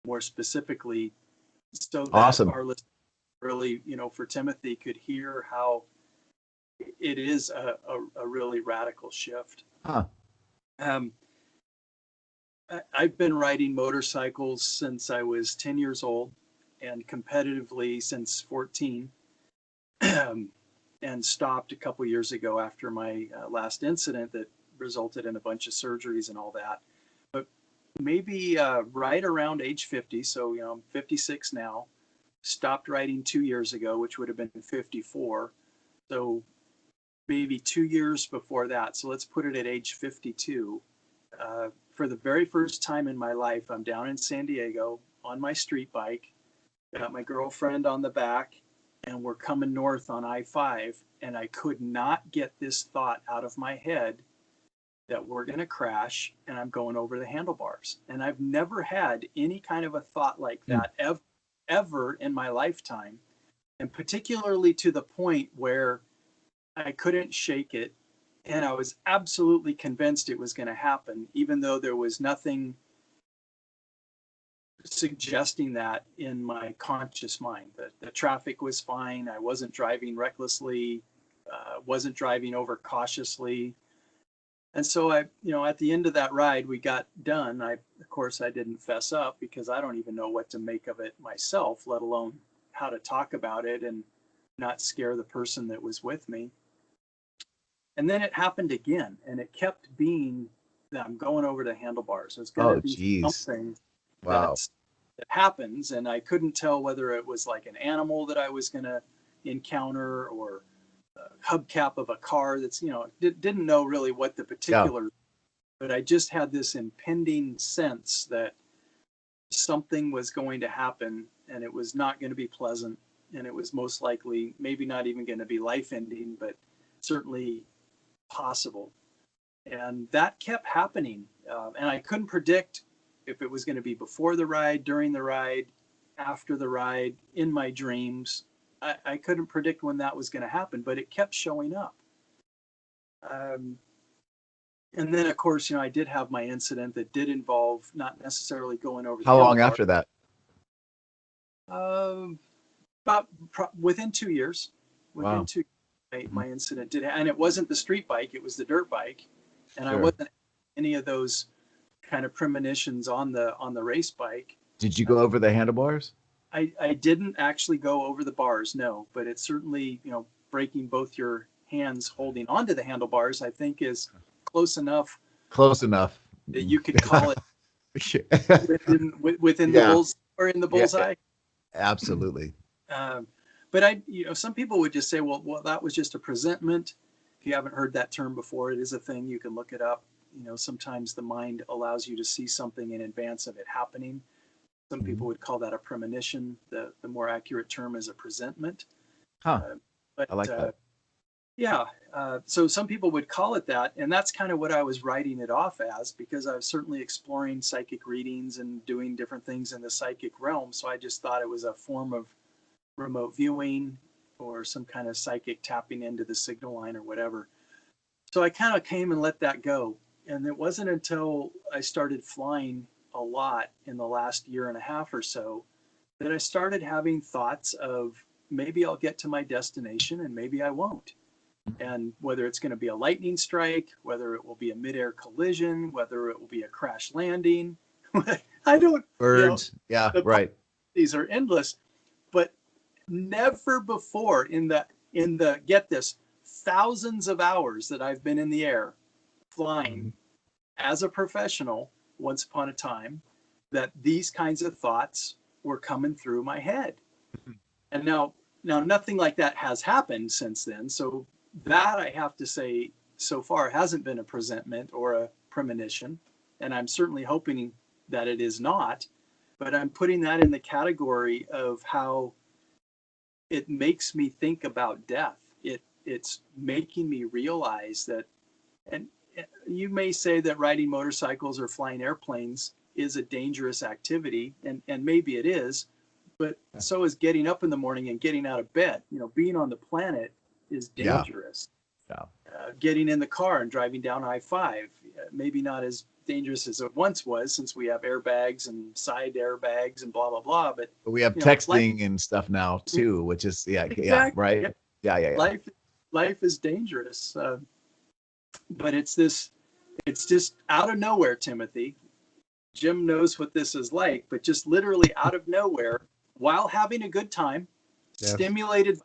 more specifically, so that Awesome. our listeners really, for Timothy, could hear how it is a really radical shift. Huh. Um, I've been riding motorcycles since I was 10 years old and competitively since 14, and stopped a couple years ago after my last incident that resulted in a bunch of surgeries and all that. But maybe right around age 50, so I'm 56 now, stopped riding 2 years ago, which would have been 54. So maybe 2 years before that. So let's put it at age 52. For the very first time in my life, I'm down in San Diego on my street bike, got my girlfriend on the back, and we're coming north on I-5. And I could not get this thought out of my head that we're going to crash and I'm going over the handlebars. And I've never had any kind of a thought like that ever in my lifetime. And particularly to the point where I couldn't shake it. And I was absolutely convinced it was going to happen, even though there was nothing suggesting that in my conscious mind. That the traffic was fine. I wasn't driving recklessly, wasn't driving over cautiously. And so at the end of that ride, we got done. Of course, I didn't fess up because I don't even know what to make of it myself, let alone how to talk about it and not scare the person that was with me. And then it happened again, and it kept being that I'm going over the handlebars. It's going to be something that happens, and I couldn't tell whether it was like an animal that I was going to encounter or a hubcap of a car that's, didn't know really what the particular, but I just had this impending sense that something was going to happen, and it was not going to be pleasant, and it was most likely maybe not even going to be life-ending, but certainly possible. And that kept happening, and I couldn't predict if it was going to be before the ride, during the ride, after the ride, in my dreams. I couldn't predict when that was going to happen, but it kept showing up. And then, of course, I did have my incident that did involve not necessarily going over. How long after that? About within 2 years. Within 2 years, my incident did, and it wasn't the street bike; it was the dirt bike, and I wasn't any of those kind of premonitions on the race bike. Did you go over the handlebars? I didn't actually go over the bars, no, but it's certainly, breaking both your hands holding onto the handlebars, I think is close enough. Close enough. That you could call it within the bulls or in the bullseye. Absolutely. But some people would just say, well, that was just a presentiment. If you haven't heard that term before, it is a thing. You can look it up. Sometimes the mind allows you to see something in advance of it happening. Some people would call that a premonition. The more accurate term is a presentment. I like that. So some people would call it that, and that's kind of what I was writing it off as, because I was certainly exploring psychic readings and doing different things in the psychic realm. So I just thought it was a form of remote viewing or some kind of psychic tapping into the signal line or whatever. So I kind of came and let that go. And it wasn't until I started flying a lot in the last year and a half or so that I started having thoughts of maybe I'll get to my destination and maybe I won't. And whether it's going to be a lightning strike, whether it will be a midair collision, whether it will be a crash landing, I don't. Birds, right. These are endless, but never before in the get this, thousands of hours that I've been in the air flying as a professional once upon a time, that these kinds of thoughts were coming through my head. And now nothing like that has happened since then. So that, I have to say, so far hasn't been a presentment or a premonition. And I'm certainly hoping that it is not, but I'm putting that in the category of how it makes me think about death. It's making me realize that, and you may say that riding motorcycles or flying airplanes is a dangerous activity, and maybe it is, but so is getting up in the morning and getting out of bed. Being on the planet is dangerous. Getting in the car and driving down I-5, maybe not as dangerous as it once was, since we have airbags and side airbags and blah blah blah. But we have life, texting and stuff now too, which is exactly, right. Yeah. Life is dangerous, but it's just out of nowhere, Timothy. Jim knows what this is like, but just literally out of nowhere, while having a good time, Yes. stimulated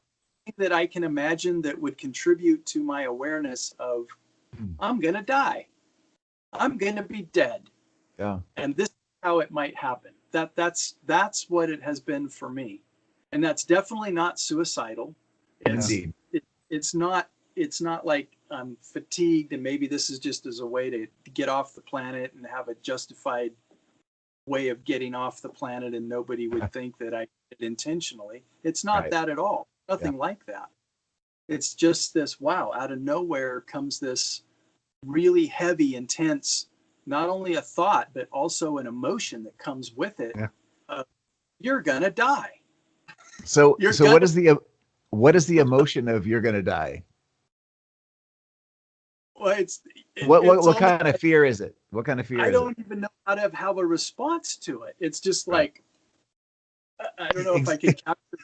that I can imagine that would contribute to my awareness of I'm going to die. I'm going to be dead. Yeah. And this is how it might happen. That's what it has been for me. And that's definitely not suicidal. Indeed. It's not like I'm fatigued and maybe this is just as a way to get off the planet and have a justified way of getting off the planet and nobody would think that I did it intentionally. It's not that at all. Nothing like that. It's just this, wow, out of nowhere comes this really heavy, intense, not only a thought, but also an emotion that comes with it. Yeah. You're gonna die. So what is the emotion of you're gonna die? Well, what kind of fear is it? What kind of fear? I don't even know how to have a response to it. It's just like, I don't know if I can capture.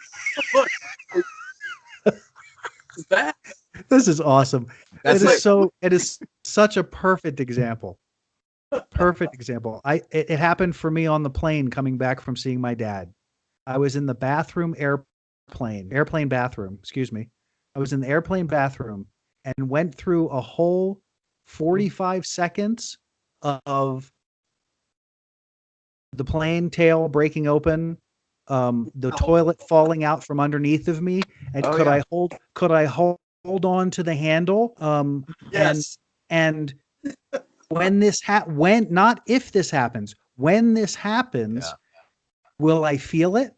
Look, that. This is awesome. It is such a perfect example. Perfect example. It happened for me on the plane coming back from seeing my dad. I was in the airplane bathroom, excuse me. I was in the airplane bathroom and went through a whole 45 seconds of the plane tail breaking open, the toilet falling out from underneath of me, and could I hold on to the handle? Yes. And when this not if this happens, when this happens, will I feel it?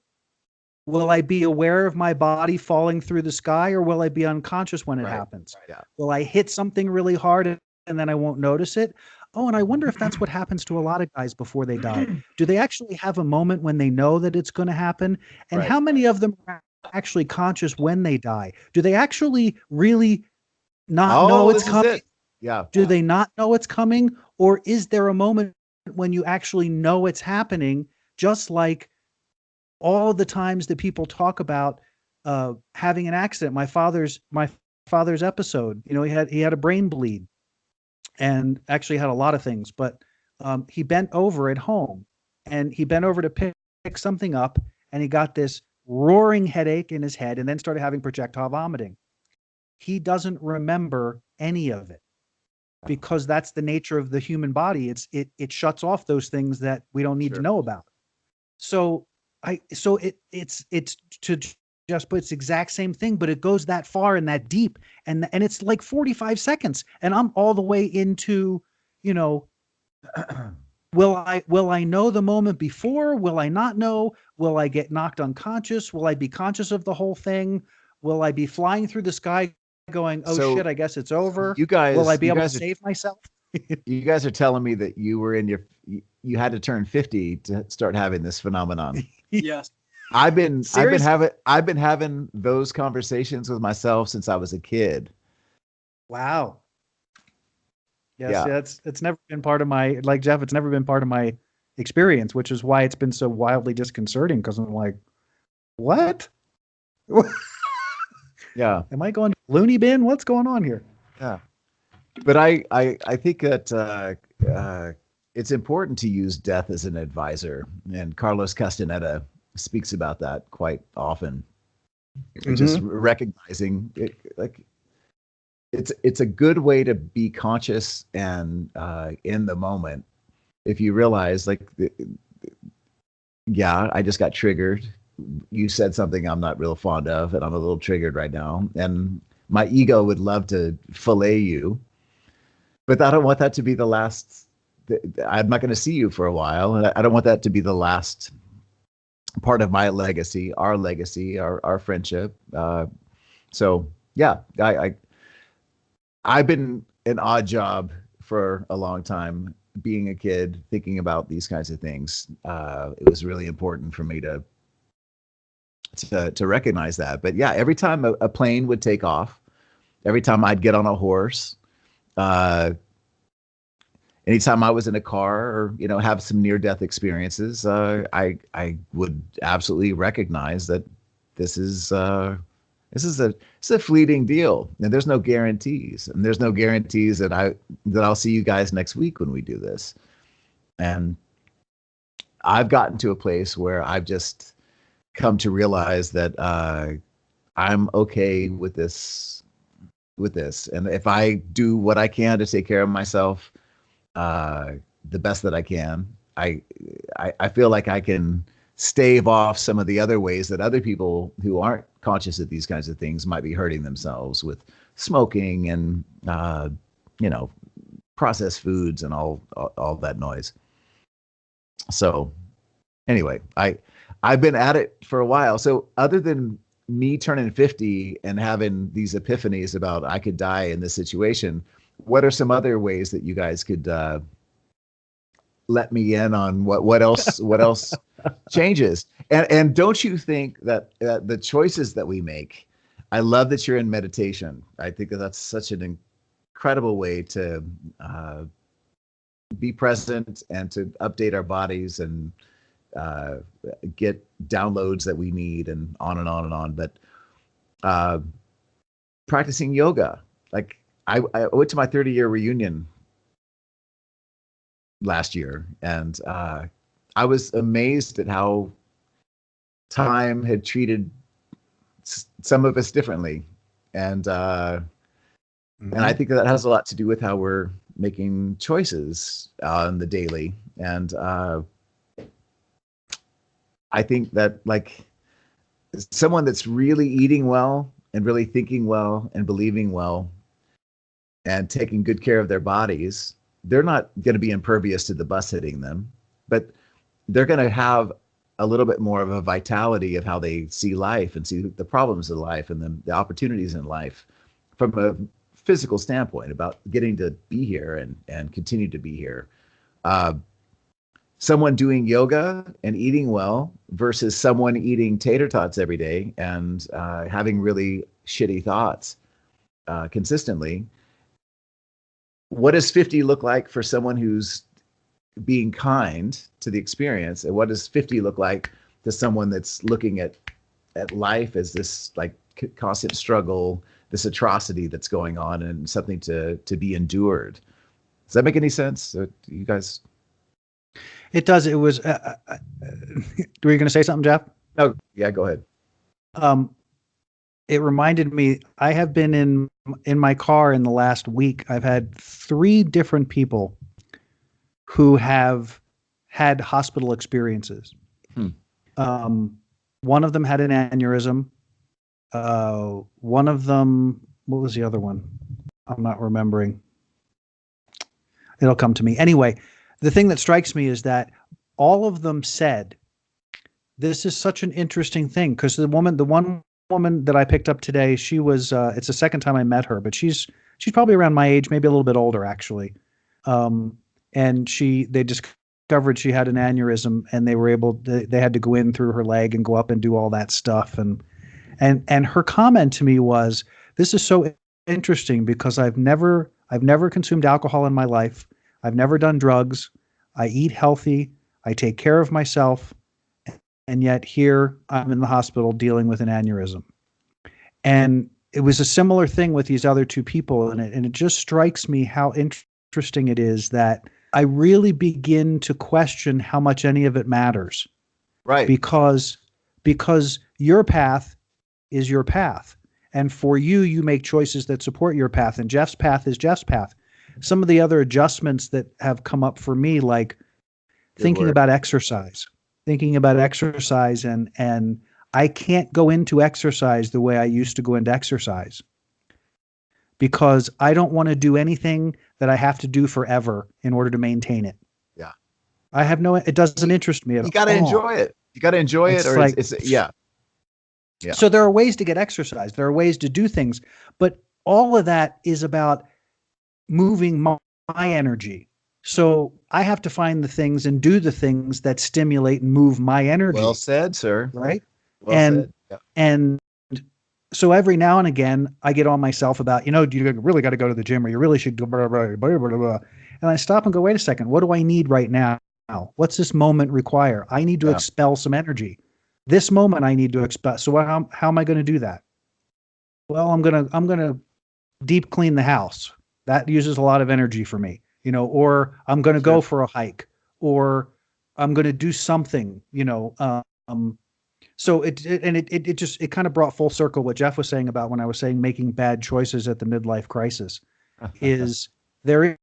Will I be aware of my body falling through the sky, or will I be unconscious when it happens? Right, yeah. Will I hit something really hard and then I won't notice it? Oh, and I wonder if that's what happens to a lot of guys before they die. Do they actually have a moment when they know that it's going to happen? And how many of them are actually conscious when they die? Do they actually really not know it's coming? Yeah. Do they not know it's coming? Or is there a moment when you actually know it's happening, just like all the times that people talk about having an accident? My father's episode, he had a brain bleed and actually had a lot of things, but he bent over at home and he bent over to pick something up and he got this roaring headache in his head and then started having projectile vomiting. He doesn't remember any of it because that's the nature of the human body. It shuts off those things that we don't need to know about. So it's to just, but it's the exact same thing, but it goes that far and that deep, and it's like 45 seconds, and I'm all the way into, will I know the moment before? Will I not know? Will I get knocked unconscious? Will I be conscious of the whole thing? Will I be flying through the sky going, oh shit, I guess it's over? Will I be able to save myself? You guys are telling me that you were you had to turn 50 to start having this phenomenon. Yes. I've been having those conversations with myself since I was a kid. Wow. Yes, yeah. It's never been part of my, like Jeff, it's never been part of my experience, which is why it's been so wildly disconcerting, because I'm like, what? Yeah. Am I going to loony bin? What's going on here? Yeah. But I think that it's important to use death as an advisor, and Carlos Castaneda speaks about that quite often. Just recognizing it, like it's a good way to be conscious and in the moment. If you realize, like, I just got triggered. You said something I'm not real fond of, and I'm a little triggered right now, and my ego would love to fillet you, but I don't want that to be the last. I'm not going to see you for a while, and I don't want that to be the last part of my legacy, our friendship. So yeah, I've been an odd job for a long time, being a kid, thinking about these kinds of things. It was really important for me to recognize that. But yeah, every time a plane would take off, every time I'd get on a horse, anytime I was in a car or, have some near death experiences, I would absolutely recognize that this is it's a fleeting deal, and there's no guarantees, that I'll see you guys next week when we do this. And I've gotten to a place where I've just come to realize that I'm okay with this. And if I do what I can to take care of myself, the best that I can, I feel like I can stave off some of the other ways that other people who aren't conscious of these kinds of things might be hurting themselves with smoking and processed foods and all that noise. So anyway, I've been at it for a while. So other than me turning 50 and having these epiphanies about I could die in this situation, what are some other ways that you guys could let me in on what else changes? And don't you think that the choices that we make, I love that you're in meditation. I think that's such an incredible way to be present and to update our bodies and get downloads that we need, and on and on and on. But practicing yoga, like I went to my 30-year reunion last year, and I was amazed at how time had treated some of us differently, and I think that has a lot to do with how we're making choices on the daily. And I think that, like, someone that's really eating well and really thinking well and believing well and taking good care of their bodies, they're not going to be impervious to the bus hitting them, but they're going to have a little bit more of a vitality of how they see life and see the problems of life and the opportunities in life from a physical standpoint about getting to be here and continue to be here. Someone doing yoga and eating well versus someone eating tater tots every day and having really shitty thoughts consistently. What does 50 look like for someone who's being kind to the experience? And what does 50 look like to someone that's looking at life as this like constant struggle, this atrocity that's going on and something to be endured? Does that make any sense? You guys? It does. It was, were you going to say something, Jeff? Oh, yeah, go ahead. It reminded me, I have been in my car in the last week. I've had 3 different people who have had hospital experiences. One of them had an aneurysm. One of them, what was the other one? I'm not remembering. It'll come to me. Anyway, the thing that strikes me is that all of them said, this is such an interesting thing, because the one woman that I picked up today, she was, it's the second time I met her, but she's probably around my age, maybe a little bit older actually. And they discovered she had an aneurysm, and they had to go in through her leg and go up and do all that stuff. And her comment to me was, this is so interesting because I've never consumed alcohol in my life. I've never done drugs. I eat healthy. I take care of myself. And yet here I'm in the hospital dealing with an aneurysm. And it was a similar thing with these other 2 people. And it just strikes me how interesting it is that I really begin to question how much any of it matters. Right. Because your path is your path. And for you make choices that support your path. And Jeff's path is Jeff's path. Some of the other adjustments that have come up for me, like thinking about exercise, and I can't go into exercise the way I used to go into exercise because I don't want to do anything that I have to do forever in order to maintain it. Yeah. It doesn't interest me at all. You got to enjoy it. You got to enjoy it. Yeah. So there are ways to get exercise. There are ways to do things, but all of that is about moving my energy. So I have to find the things and do the things that stimulate and move my energy. Well said, sir. Right. Well said. Yeah. And so every now and again, I get on myself about, you really got to go to the gym, or you really should go, blah, blah, blah, blah, blah. And I stop and go, wait a second, what do I need right now? What's this moment require? I need to Yeah. expel some energy. This moment I need to expel. So how am I going to do that? Well, I'm gonna deep clean the house. That uses a lot of energy for me, or I'm going to go for a hike, or I'm going to do something, so it kind of brought full circle what Jeff was saying about when I was saying making bad choices at the midlife crisis is there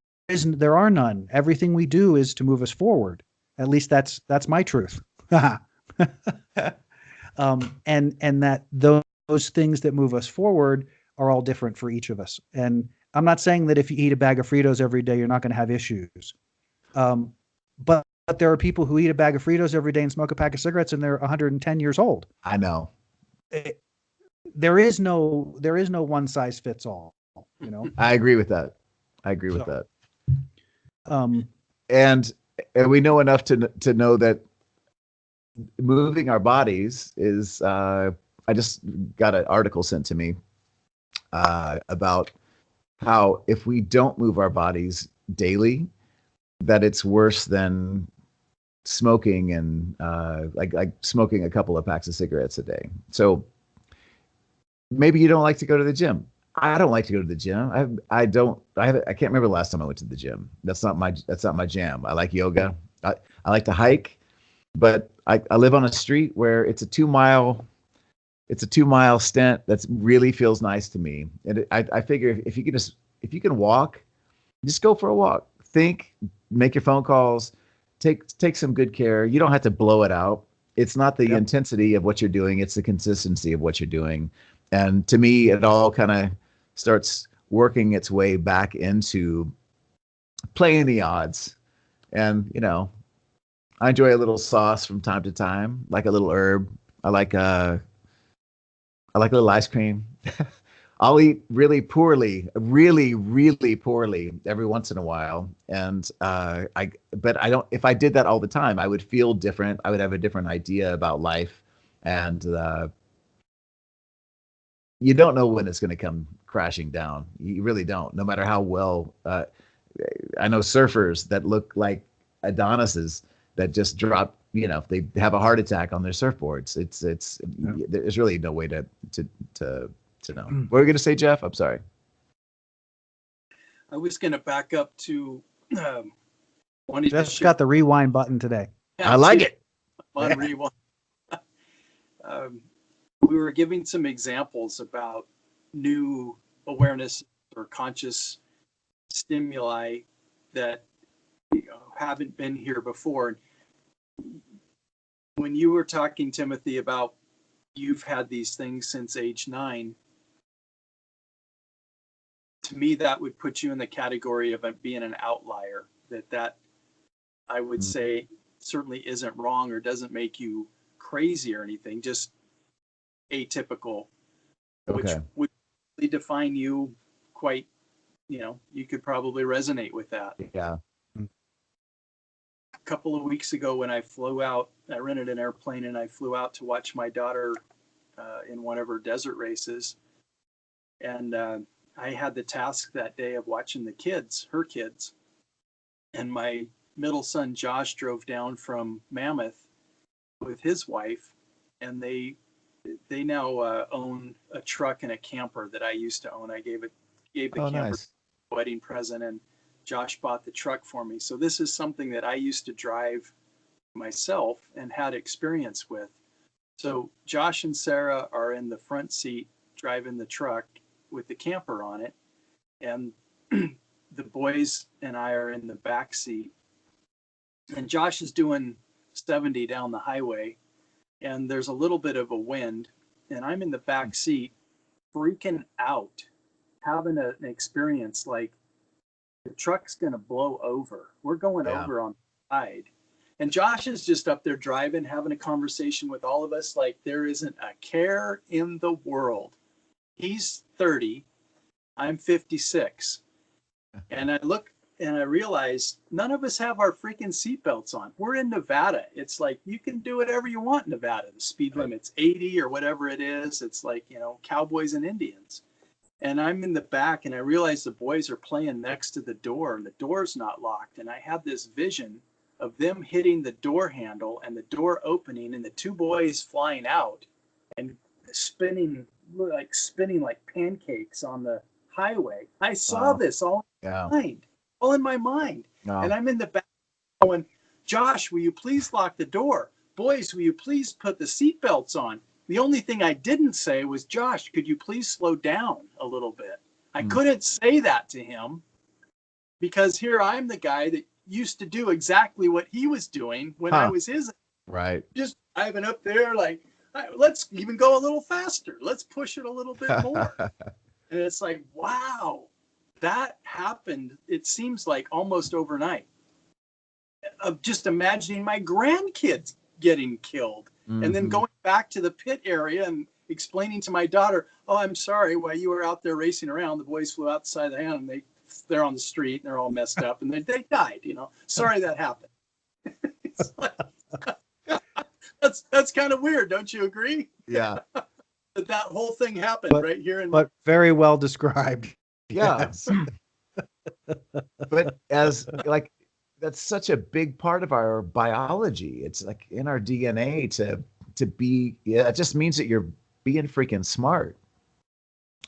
are none. Everything we do is to move us forward. At least that's my truth. And that those things that move us forward are all different for each of us. And I'm not saying that if you eat a bag of Fritos every day, you're not going to have issues. But there are people who eat a bag of Fritos every day and smoke a pack of cigarettes, and they're 110 years old. I know. There is no one size fits all. I agree with that. And we know enough to know that moving our bodies is. I just got an article sent to me about how if we don't move our bodies daily, that it's worse than smoking and like smoking a couple of packs of cigarettes a day. So maybe you don't like to go to the gym. I don't like to go to the gym. I can't remember the last time I went to the gym. That's not my jam. I like yoga. I like to hike, but I live on a street where it's a 2-mile stint that really feels nice to me. And I figure if you can walk, just go for a walk. Think, make your phone calls, take some good care. You don't have to blow it out. It's not the intensity of what you're doing. It's the consistency of what you're doing. And to me, it all kind of starts working its way back into playing the odds. And, I enjoy a little sauce from time to time, like a little herb. I like a little ice cream. I'll eat really poorly every once in a while. And but I don't, if I did that all the time, I would feel different. I would have a different idea about life. And you don't know when it's going to come crashing down. You really don't, no matter how well, I know surfers that look like Adonises that just drop, they have a heart attack on their surfboards. There's really no way to know. What were you going to say, Jeff? I'm sorry. I was going to back up to Jeff's got the rewind button today. I like it. On rewind. We were giving some examples about new awareness or conscious stimuli that haven't been here before. When you were talking, Timothy, about you've had these things since age 9, to me that would put you in the category of being an outlier. That I would say certainly isn't wrong or doesn't make you crazy or anything, just atypical, which would define you quite, you could probably resonate with that. Yeah. A couple of weeks ago when I flew out, I rented an airplane and I flew out to watch my daughter in one of her desert races. And I had the task that day of watching her kids. And my middle son, Josh, drove down from Mammoth with his wife, and they now own a truck and a camper that I used to own. I gave the camper nice. a wedding present, and Josh bought the truck for me. So this is something that I used to drive myself and had experience with. So Josh and Sarah are in the front seat driving the truck with the camper on it, and the boys and I are in the back seat. And Josh is doing 70 down the highway, and there's a little bit of a wind, and I'm in the back seat freaking out, having an experience like the truck's going to blow over. We're going over on the side. And Josh is just up there driving, having a conversation with all of us like there isn't a care in the world. He's 30. I'm 56. And I look and I realized none of us have our freaking seatbelts on. We're in Nevada. It's like you can do whatever you want in Nevada. The speed limit's 80 or whatever it is. It's like, cowboys and Indians. And I'm in the back, and I realize the boys are playing next to the door, and the door's not locked. And I have this vision of them hitting the door handle and the door opening, and the two boys flying out and spinning like pancakes on the highway. I saw this all in my mind, all in my mind. And I'm in the back going, Josh, will you please lock the door? Boys, will you please put the seatbelts on? The only thing I didn't say was, Josh, could you please slow down a little bit? I couldn't say that to him because here I'm the guy that used to do exactly what he was doing when I was his. Right. Just driving up there like, let's even go a little faster. Let's push it a little bit more. And it's like, wow, that happened. It seems like almost overnight of just imagining my grandkids getting killed. And then going back to the pit area and explaining to my daughter, oh, I'm sorry, while you were out there racing around, the boys flew out the side of the hand and they're on the street and they're all messed up and they died, Sorry that happened. It's like, that's kind of weird, don't you agree? Yeah. that whole thing happened right here but very well described. Yeah. Yes. But that's such a big part of our biology. It's like in our DNA to be, it just means that you're being freaking smart.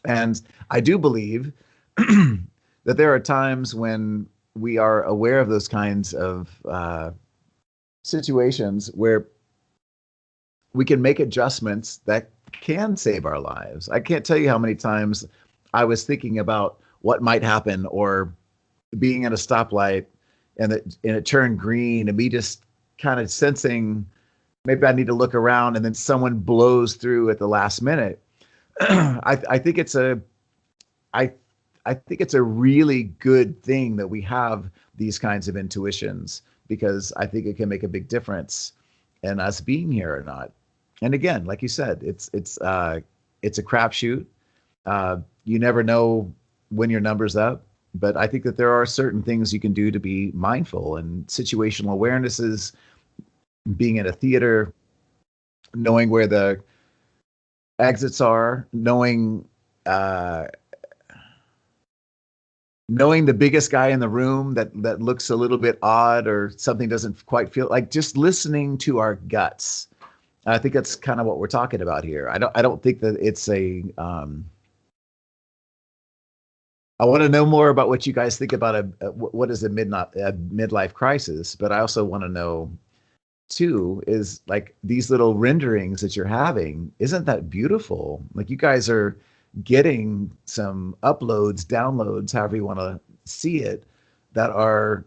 And I do believe that there are times when we are aware of those kinds of situations where we can make adjustments that can save our lives. I can't tell you how many times I was thinking about what might happen, or being at a stoplight and it turned green, and me just kind of sensing maybe I need to look around, and then someone blows through at the last minute. I think it's a really good thing that we have these kinds of intuitions, because I think it can make a big difference in us being here or not. And again, like you said, it's a crapshoot. You never know when your number's up. But I think that there are certain things you can do to be mindful, and situational awareness is being in a theater, knowing where the exits are, knowing the biggest guy in the room that looks a little bit odd or something doesn't quite feel like, just listening to our guts. I think that's kind of what we're talking about here. I don't think that it's a I want to know more about what you guys think about what is a midlife crisis, but I also want to know too, is like these little renderings that you're having, isn't that beautiful? Like you guys are getting some uploads, downloads, however you want to see it, that are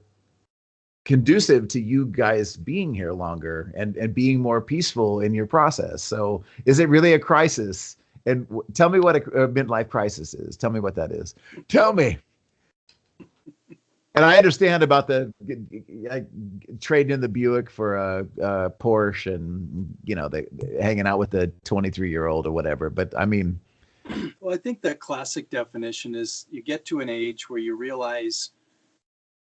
conducive to you guys being here longer and being more peaceful in your process. So is it really a crisis? And tell me what a midlife crisis is. Tell me what that is. Tell me. And I understand about the trading in the Buick for a Porsche, and they hanging out with the 23-year-old or whatever. But I mean, well, I think the classic definition is you get to an age where you realize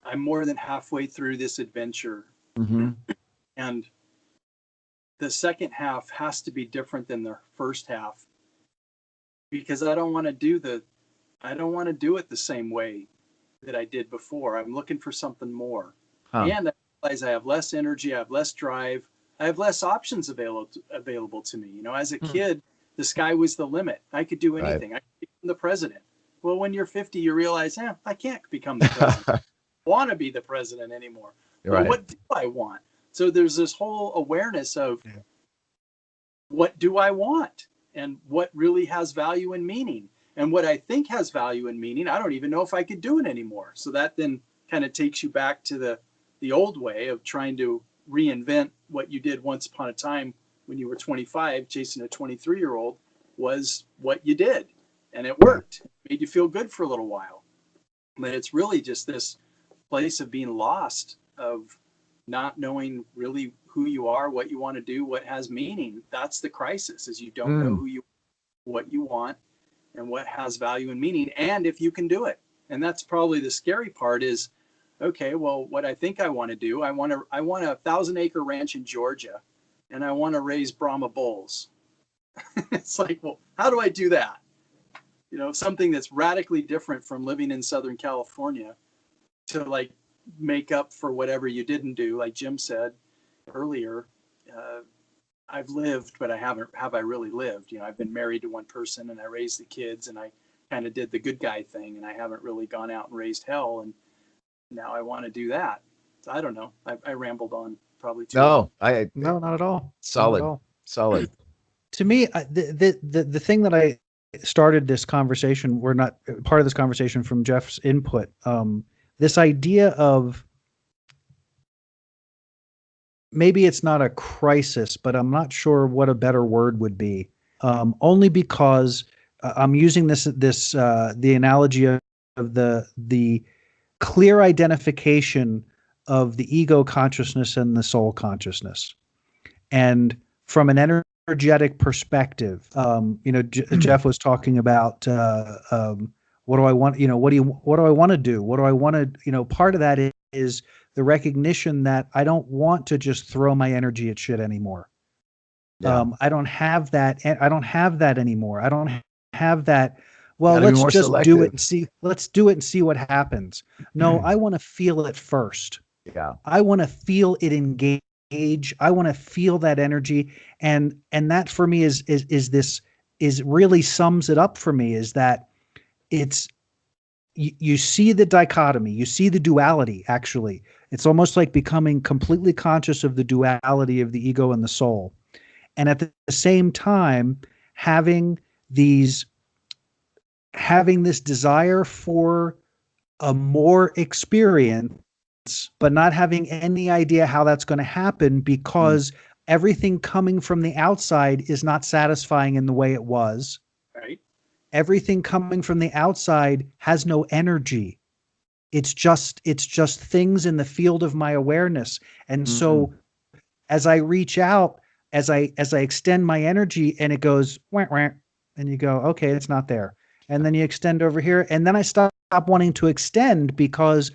I'm more than halfway through this adventure, and the second half has to be different than the first half, because I don't want to do it the same way that I did before. I'm looking for something more. And I realize I have less energy, I have less drive, I have less options available to me. As a kid, the sky was the limit. I could do anything. I could become the president. Well, when you're 50, you realize, I can't become the president. I don't want to be the president anymore. Well, what do I want? So there's this whole awareness of what do I want? And what really has value and meaning. And what I think has value and meaning, I don't even know if I could do it anymore. So that then kind of takes you back to the old way of trying to reinvent what you did once upon a time when you were 25, chasing a 23-year-old was what you did. And it worked. It made you feel good for a little while. But it's really just this place of being lost, of not knowing really who you are, what you want to do, what has meaning. That's the crisis, is you don't know what you want and what has value and meaning, and if you can do it. And that's probably the scary part, is okay, well, what I think I want to do, I want a 1,000-acre ranch in Georgia, and I want to raise Brahma bulls. It's like, well, how do I do that? You know, something that's radically different from living in Southern California to like make up for whatever you didn't do. Like Jim said earlier, I've lived, but have I really lived? You know, I've been married to one person and I raised the kids and I kind of did the good guy thing, and I haven't really gone out and raised hell. And now I want to do that. So I don't know. I rambled on probably too long. No, not at all. Solid. Not at all. Solid. To me, the thing that I started this conversation, we're not part of this conversation from Jeff's input. This idea of maybe it's not a crisis, but I'm not sure what a better word would be. Only because I'm using the analogy of the clear identification of the ego consciousness and the soul consciousness, and from an energetic perspective, Jeff was talking about what do I want? What do I want to do? What do I want to? Part of that is the recognition that I don't want to just throw my energy at shit anymore. Yeah. I don't have that. I don't have that anymore. I don't have that. Well, Gotta be let's more just selective. do it and see. Let's do it and see what happens. No, I want to feel it first. Yeah. I want to feel it engage. I want to feel that energy, and that for me is really sums it up for me. Is that it's you see the dichotomy, you see the duality. Actually, it's almost like becoming completely conscious of the duality of the ego and the soul, and at the same time having this desire for a more experience, but not having any idea how that's going to happen, because everything coming from the outside is not satisfying in the way it was. Right. Everything coming from the outside has no energy. It's just things in the field of my awareness. And so as I reach out, as I extend my energy, and it goes wah, wah, and you go, okay, it's not there. And then you extend over here, and then I stop wanting to extend because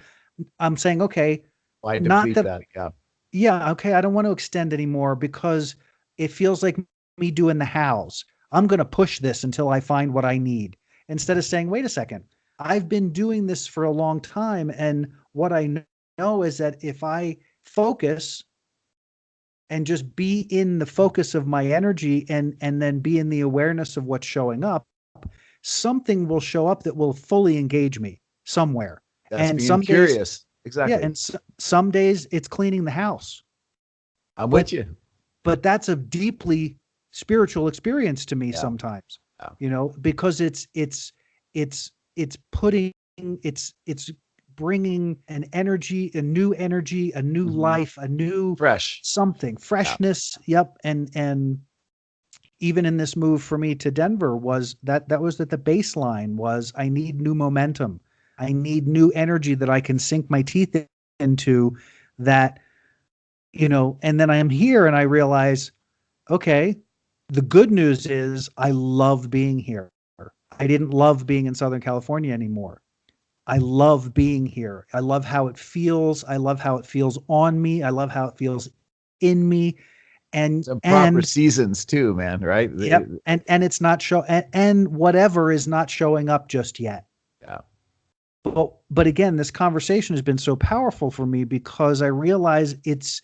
I'm saying, okay, Why not deplete that, that? yeah, okay, I don't want to extend anymore because it feels like me doing the hows. I'm going to push this until I find what I need, instead of saying, wait a second, I've been doing this for a long time. And what I know is that if I focus and just be in the focus of my energy, and then be in the awareness of what's showing up, something will show up that will fully engage me somewhere. That's and being some curious. days, Exactly. yeah, and some days it's cleaning the house. I'm with you. But that's a deeply spiritual experience to me sometimes. Yeah. Because it's putting it's bringing an energy, a new life, a new Fresh. something, freshness. Yep. And even in this move for me to Denver was that the baseline was, I need new momentum. I need new energy that I can sink my teeth into, that, and then I am here and I realize, okay, the good news is I love being here. I didn't love being in Southern California anymore. I love being here. I love how it feels. I love how it feels on me. I love how it feels in me. And some proper seasons too, man. Right. Yep. And it's not and whatever is not showing up just yet. Yeah. But again, this conversation has been so powerful for me because I realize it's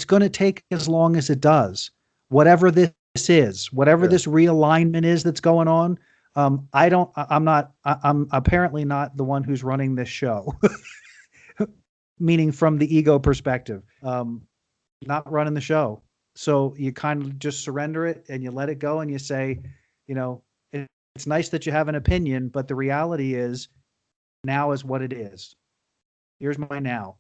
going to take as long as it does, whatever this is, whatever this realignment is that's going on. I'm apparently not the one who's running this show, meaning from the ego perspective, not running the show. So you kind of just surrender it and you let it go and you say, it's nice that you have an opinion, but the reality is now is what it is. Here's my now.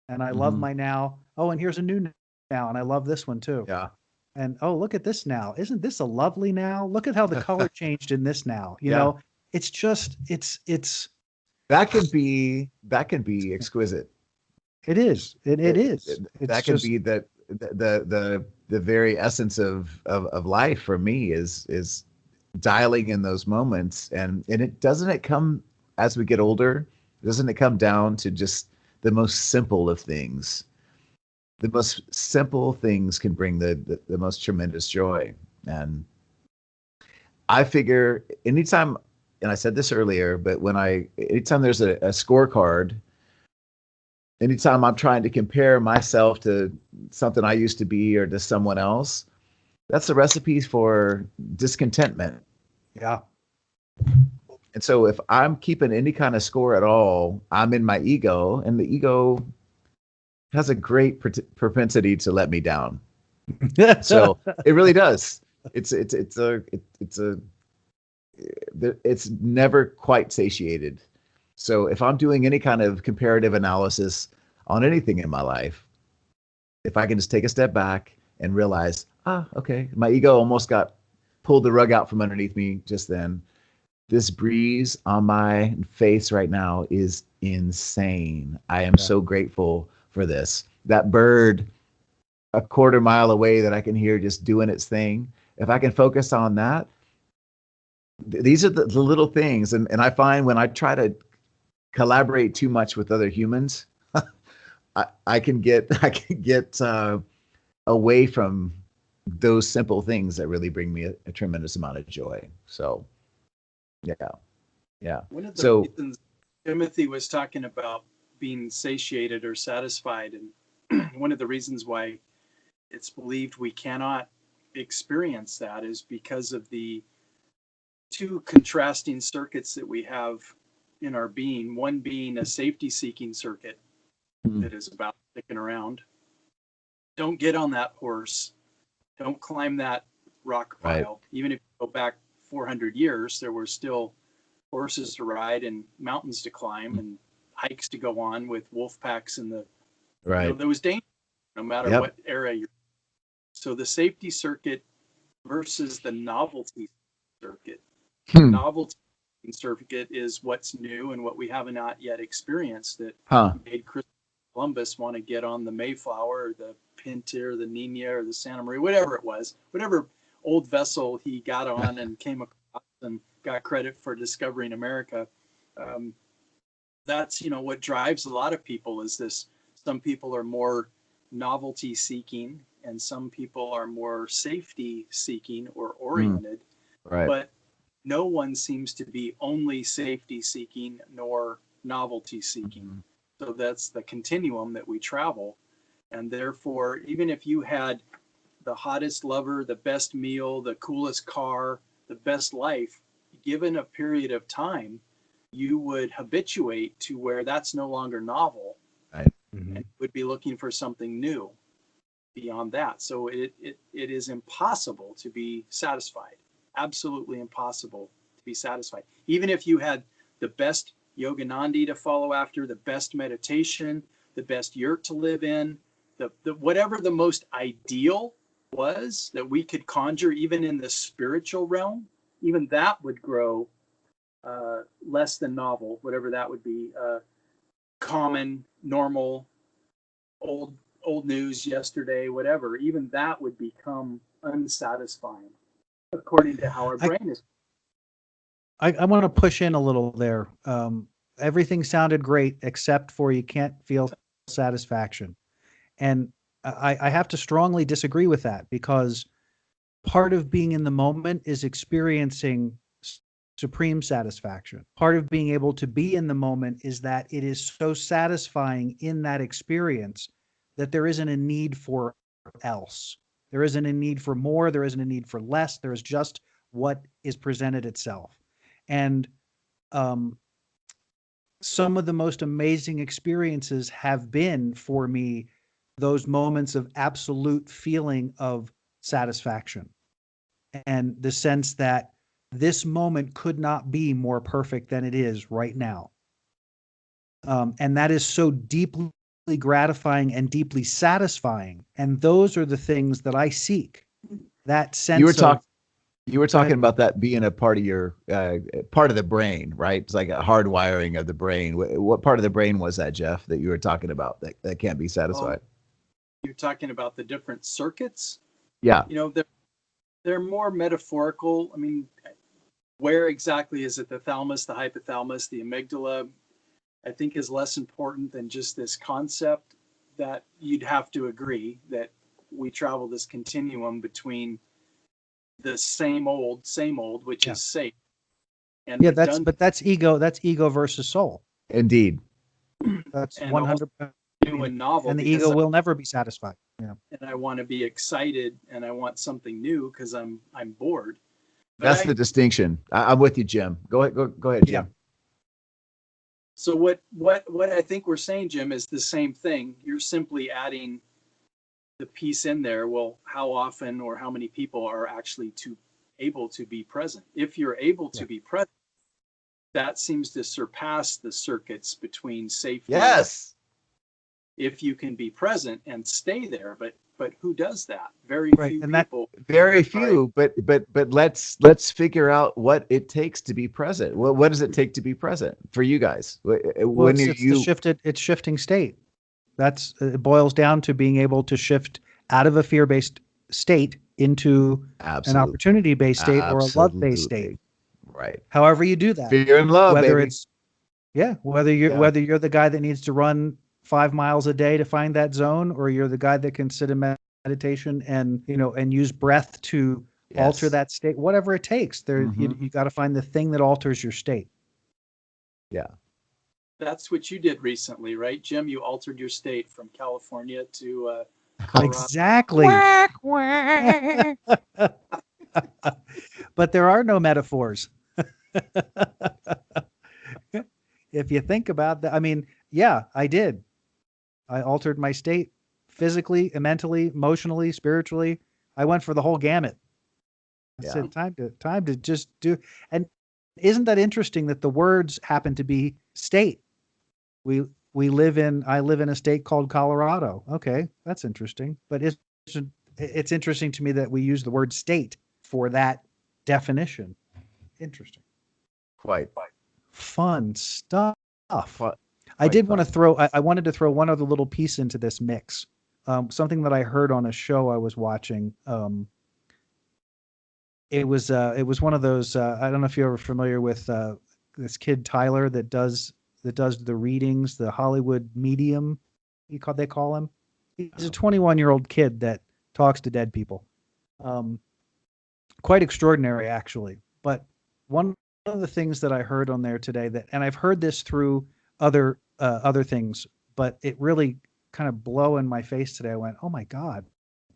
And I love my now. Oh, and here's a new now. And I love this one too. Yeah. And oh, look at this now. Isn't this a lovely now? Look at how the color changed in this now. You know, it's just, it's that can be exquisite. It is. It is. That can be the very essence of life for me is dialing in those moments. And it doesn't it come as we get older? Doesn't it come down to just the most simple of things. The most simple things can bring the most tremendous joy. And I figure anytime, and I said this earlier, but anytime there's a scorecard, anytime I'm trying to compare myself to something I used to be or to someone else, that's a recipe for discontentment. Yeah. And so if I'm keeping any kind of score at all, I'm in my ego, and the ego has a great propensity to let me down. So it really does. It's never quite satiated. So if I'm doing any kind of comparative analysis on anything in my life, if I can just take a step back and realize, okay, my ego almost got pulled the rug out from underneath me just then. This breeze on my face right now is insane. I am so grateful for this. That bird a quarter mile away that I can hear just doing its thing. If I can focus on that, these are the little things. And I find when I try to collaborate too much with other humans, I can get away from those simple things that really bring me a tremendous amount of joy. So, yeah. One of the reasons Timothy was talking about being satiated or satisfied, and one of the reasons why it's believed we cannot experience that is because of the two contrasting circuits that we have in our being. One being a safety-seeking circuit that is about sticking around. Don't get on that horse. Don't climb that rock pile. Right. Even if you go back 400 years, there were still horses to ride and mountains to climb and hikes to go on with wolf packs in the there was danger no matter what era you're. So the safety circuit versus the novelty circuit. The novelty circuit is what's new and what we have not yet experienced that made Christopher Columbus want to get on the Mayflower or the Pinta or the Nina or the Santa Maria, whatever it was, whatever old vessel he got on and came across and got credit for discovering America. That's, what drives a lot of people is this. Some people are more novelty seeking and some people are more safety seeking or oriented. Right. But no one seems to be only safety seeking nor novelty seeking. So that's the continuum that we travel. And therefore, even if you had the hottest lover, the best meal, the coolest car, the best life, given a period of time, you would habituate to where that's no longer novel. Right. And would be looking for something new beyond that. So it is impossible to be satisfied. Absolutely impossible to be satisfied. Even if you had the best Yoganandi to follow after, the best meditation, the best yurt to live in, the whatever the most ideal was that we could conjure, even in the spiritual realm, even that would grow less than novel, whatever that would be, common, normal, old news yesterday, whatever. Even that would become unsatisfying, according to how our brain is. I want to push in a little there. Everything sounded great, except for you can't feel satisfaction. And I have to strongly disagree with that, because part of being in the moment is experiencing supreme satisfaction. Part of being able to be in the moment is that it is so satisfying in that experience that there isn't a need for else. There isn't a need for more. There isn't a need for less. There is just what is presented itself. And some of the most amazing experiences have been for me those moments of absolute feeling of satisfaction and the sense that this moment could not be more perfect than it is right now. And that is so deeply gratifying and deeply satisfying. And those are the things that I seek. That sense You were talking about that being a part of your part of the brain, right? It's like a hardwiring of the brain. What part of the brain was that, Jeff, that you were talking about that can't be satisfied? You're talking about the different circuits? Yeah. They're more metaphorical. I mean, where exactly is it? The thalamus, the hypothalamus, the amygdala? I think is less important than just this concept that you'd have to agree that we travel this continuum between the same old, which Yeah. is safe, and Yeah, redundant, that's ego. That's ego versus soul. Indeed. That's and also 100. new and novel, And the because ego will never be satisfied. Yeah. and I want to be excited and I want something new because I'm bored. But That's the distinction. I'm with you, Jim. Go ahead. Go ahead, Jim. Yeah. So what I think we're saying, Jim, is the same thing. You're simply adding the piece in there. Well, how often or how many people are actually able to be present? If you're able to be present, that seems to surpass the circuits between safety. Yes. If you can be present and stay there, but who does that? Very few And people. Very few, but let's figure out what it takes to be present. What does it take to be present for you guys? Well, When it's the shifting state. It boils down to being able to shift out of a fear-based state into an opportunity-based state or a love-based state. Right. However you do that. Fear and love, whether baby. it's whether you're the guy that needs to run 5 miles a day to find that zone, or you're the guy that can sit in meditation and use breath to alter that state, whatever it takes. You got to find the thing that alters your state. Yeah. That's what you did recently, right, Jim? You altered your state from California to Colorado. Exactly. Quack, quack. But there are no metaphors. If you think about that, I mean, yeah, I did. I altered my state physically, mentally, emotionally, spiritually. I went for the whole gamut. I said, time to just do. And isn't that interesting that the words happen to be state? I live in a state called Colorado. Okay, that's interesting. But it's interesting to me that we use the word state for that definition. Interesting. Quite. Fun stuff. I wanted to throw one other little piece into this mix. Something that I heard on a show I was watching. It was one of those. I don't know if you're ever familiar with this kid Tyler that does the readings, the Hollywood medium. They call him. He's a 21-year-old kid that talks to dead people. Quite extraordinary, actually. But one of the things that I heard on there today and I've heard this through other things, but it really kind of blew in my face today. I went, oh my God.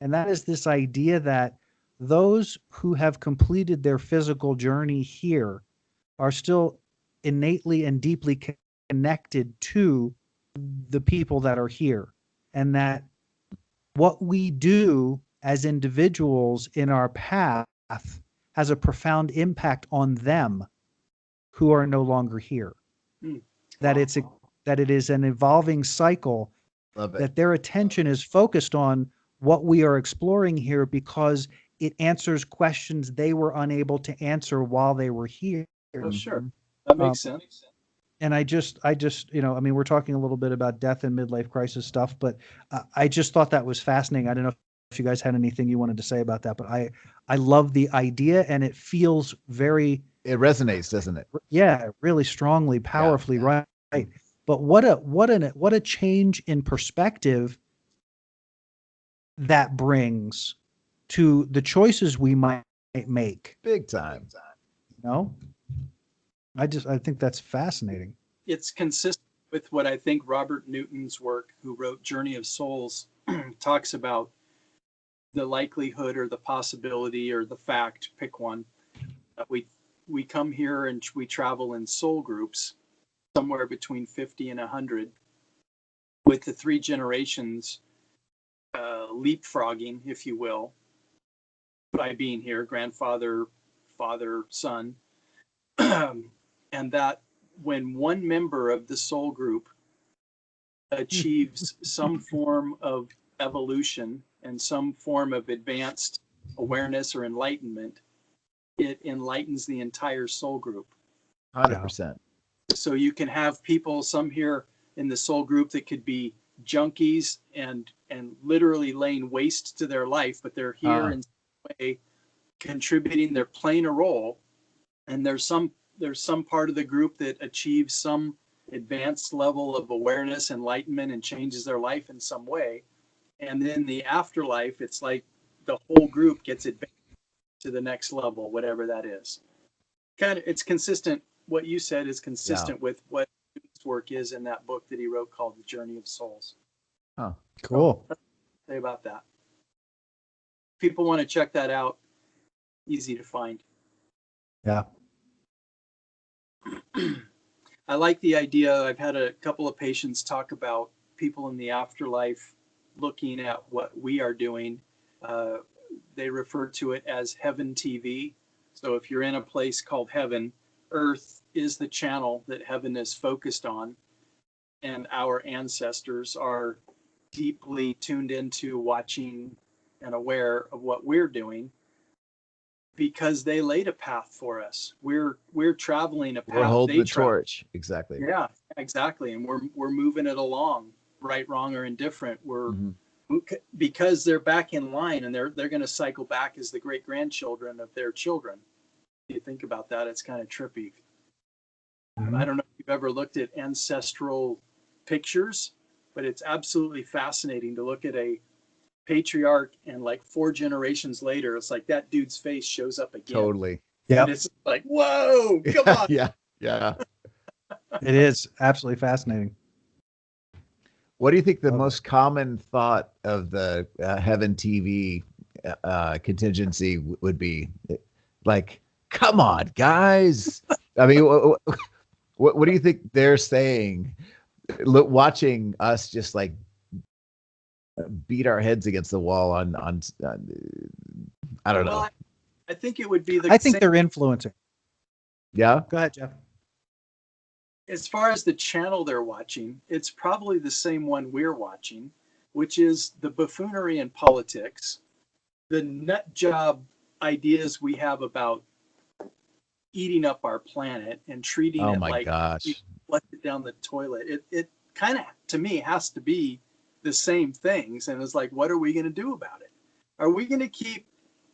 And that is this idea that those who have completed their physical journey here are still innately and deeply connected to the people that are here, and that what we do as individuals in our path has a profound impact on them who are no longer here. That it is an evolving cycle. That their attention is focused on what we are exploring here because it answers questions they were unable to answer while they were here. Oh, sure. That makes sense. And I just, I mean, we're talking a little bit about death and midlife crisis stuff, but I just thought that was fascinating. I don't know if you guys had anything you wanted to say about that, but I love the idea, and it feels it resonates, doesn't it? Yeah, really strongly, powerfully, right. But what a change in perspective that brings to the choices we might make. Big time. I think that's fascinating. It's consistent with what I think Robert Newton's work, who wrote Journey of Souls, talks about the likelihood or the possibility or the fact, pick one, that we come here and we travel in soul groups, somewhere between 50 and 100, with the 3 generations leapfrogging, if you will, by being here, grandfather, father, son, and that when one member of the soul group achieves some form of evolution and some form of advanced awareness or enlightenment, it enlightens the entire soul group. 100%. So you can have people, some here in the soul group that could be junkies and literally laying waste to their life, but they're here in some way contributing, they're playing a role, and there's some part of the group that achieves some advanced level of awareness, enlightenment, and changes their life in some way. And then the afterlife, it's like the whole group gets advanced to the next level, whatever that is. It's consistent. What you said is consistent with what his work is in that book that he wrote called The Journey of Souls. Huh. Cool. So, that's what I say about that. People want to check that out. Easy to find. Yeah. I like the idea. I've had a couple of patients talk about people in the afterlife looking at what we are doing. They refer to it as heaven TV. So if you're in a place called heaven, Earth is the channel that heaven is focused on. And our ancestors are deeply tuned into watching and aware of what we're doing because they laid a path for us. We're traveling a path. We're holding the torch. Exactly. Yeah, exactly. And we're moving it along, right, wrong, or indifferent. Because they're back in line, and they're going to cycle back as the great grandchildren of their children. If you think about that, it's kind of trippy. I don't know if you've ever looked at ancestral pictures, but it's absolutely fascinating to look at a patriarch and like 4 generations later, it's like that dude's face shows up again. Totally. Yeah. And it's like, whoa, come on. Yeah. It is absolutely fascinating. What do you think the most common thought of the Heaven TV contingency would be? Like, come on, guys. I mean, what do you think they're saying? Watching us just like beat our heads against the wall on I don't know. I think it would be I think they're influencing. Yeah. Go ahead, Jeff. As far as the channel they're watching, it's probably the same one we're watching, which is the buffoonery in politics, the nut job ideas we have about eating up our planet and treating it like we flush it down the toilet. It kind of, to me, has to be the same things. And it's like, what are we going to do about it? Are we going to keep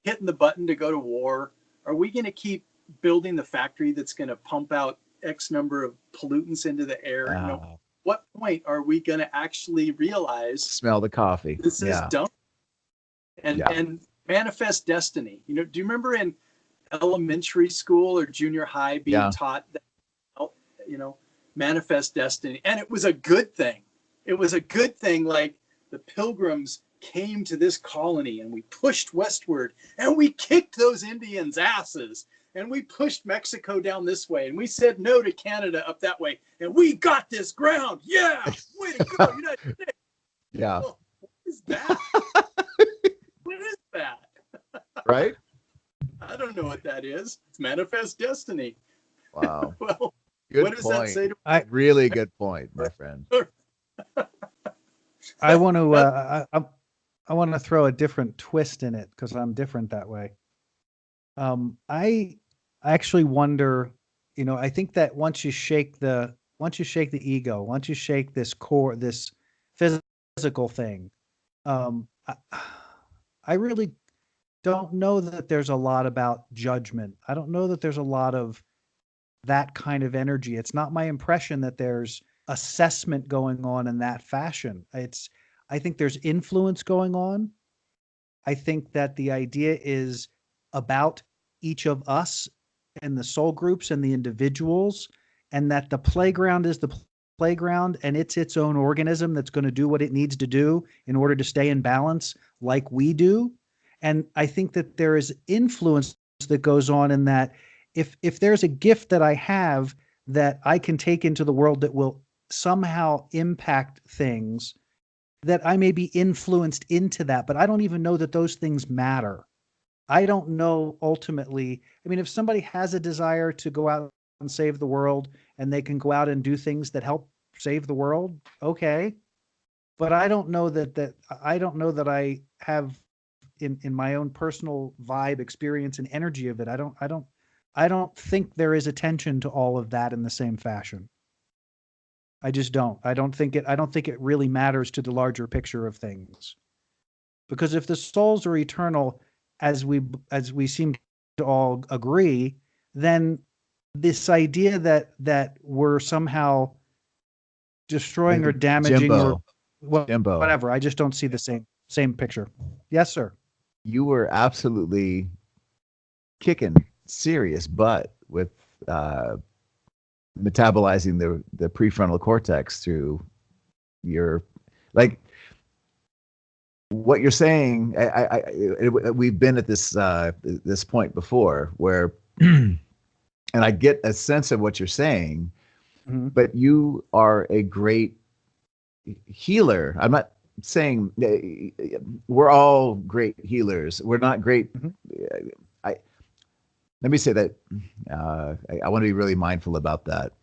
hitting the button to go to war? Are we going to keep building the factory that's going to pump out X number of pollutants into the air? You know, what point are we going to actually realize, smell the coffee, this is dumb, and manifest destiny? You know, do you remember in elementary school or junior high being taught that, you know, manifest destiny? And it was a good thing. It was a good thing. Like the Pilgrims came to this colony and we pushed westward and we kicked those Indians' asses. And we pushed Mexico down this way, and we said no to Canada up that way, and we got this ground. Yeah, way to go, United States. Yeah. Oh, what is that? What is that? Right? I don't know what that is. It's manifest destiny. Wow. Well, good what does that say to really good point, my friend. I want to I want to throw a different twist in it because I'm different that way. I actually wonder, you know, I think that once you shake the ego, once you shake this core, this physical thing, I really don't know that there's a lot about judgment. I don't know that there's a lot of that kind of energy. It's not my impression that there's assessment going on in that fashion. I think there's influence going on. I think that the idea is about each of us and the soul groups and the individuals, and that the playground is the playground and it's its own organism that's going to do what it needs to do in order to stay in balance like we do. And I think that there is influence that goes on in that if there's a gift that I have that I can take into the world that will somehow impact things, that I may be influenced into that, but I don't even know that those things matter. I don't know ultimately. I mean, if somebody has a desire to go out and save the world and they can go out and do things that help save the world, okay. But I don't know that I have in my own personal vibe, experience, and energy of it. I don't think there is attention to all of that in the same fashion. I just don't. I don't think it really matters to the larger picture of things. Because if the souls are eternal, as we seem to all agree, then this idea that we're somehow destroying or damaging or Jimbo, whatever. I just don't see the same picture. Yes, sir. you were absolutely kicking serious butt with metabolizing the prefrontal cortex through your, like, what you're saying. We've been at this point before where, and I get a sense of what you're saying, Mm-hmm. but you are a great healer. I'm not saying we're all great healers. We're not great. Mm-hmm. Let me say that I want to be really mindful about that.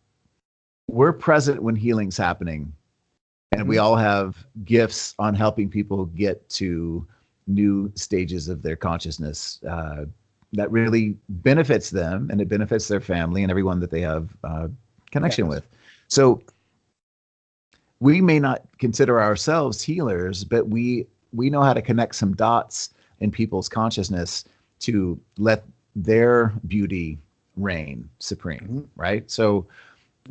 We're present when healing's happening, and we all have gifts on helping people get to new stages of their consciousness that really benefits them, and it benefits their family and everyone that they have connection with. So we may not consider ourselves healers, but we know how to connect some dots in people's consciousness to let their beauty reign supreme, right? So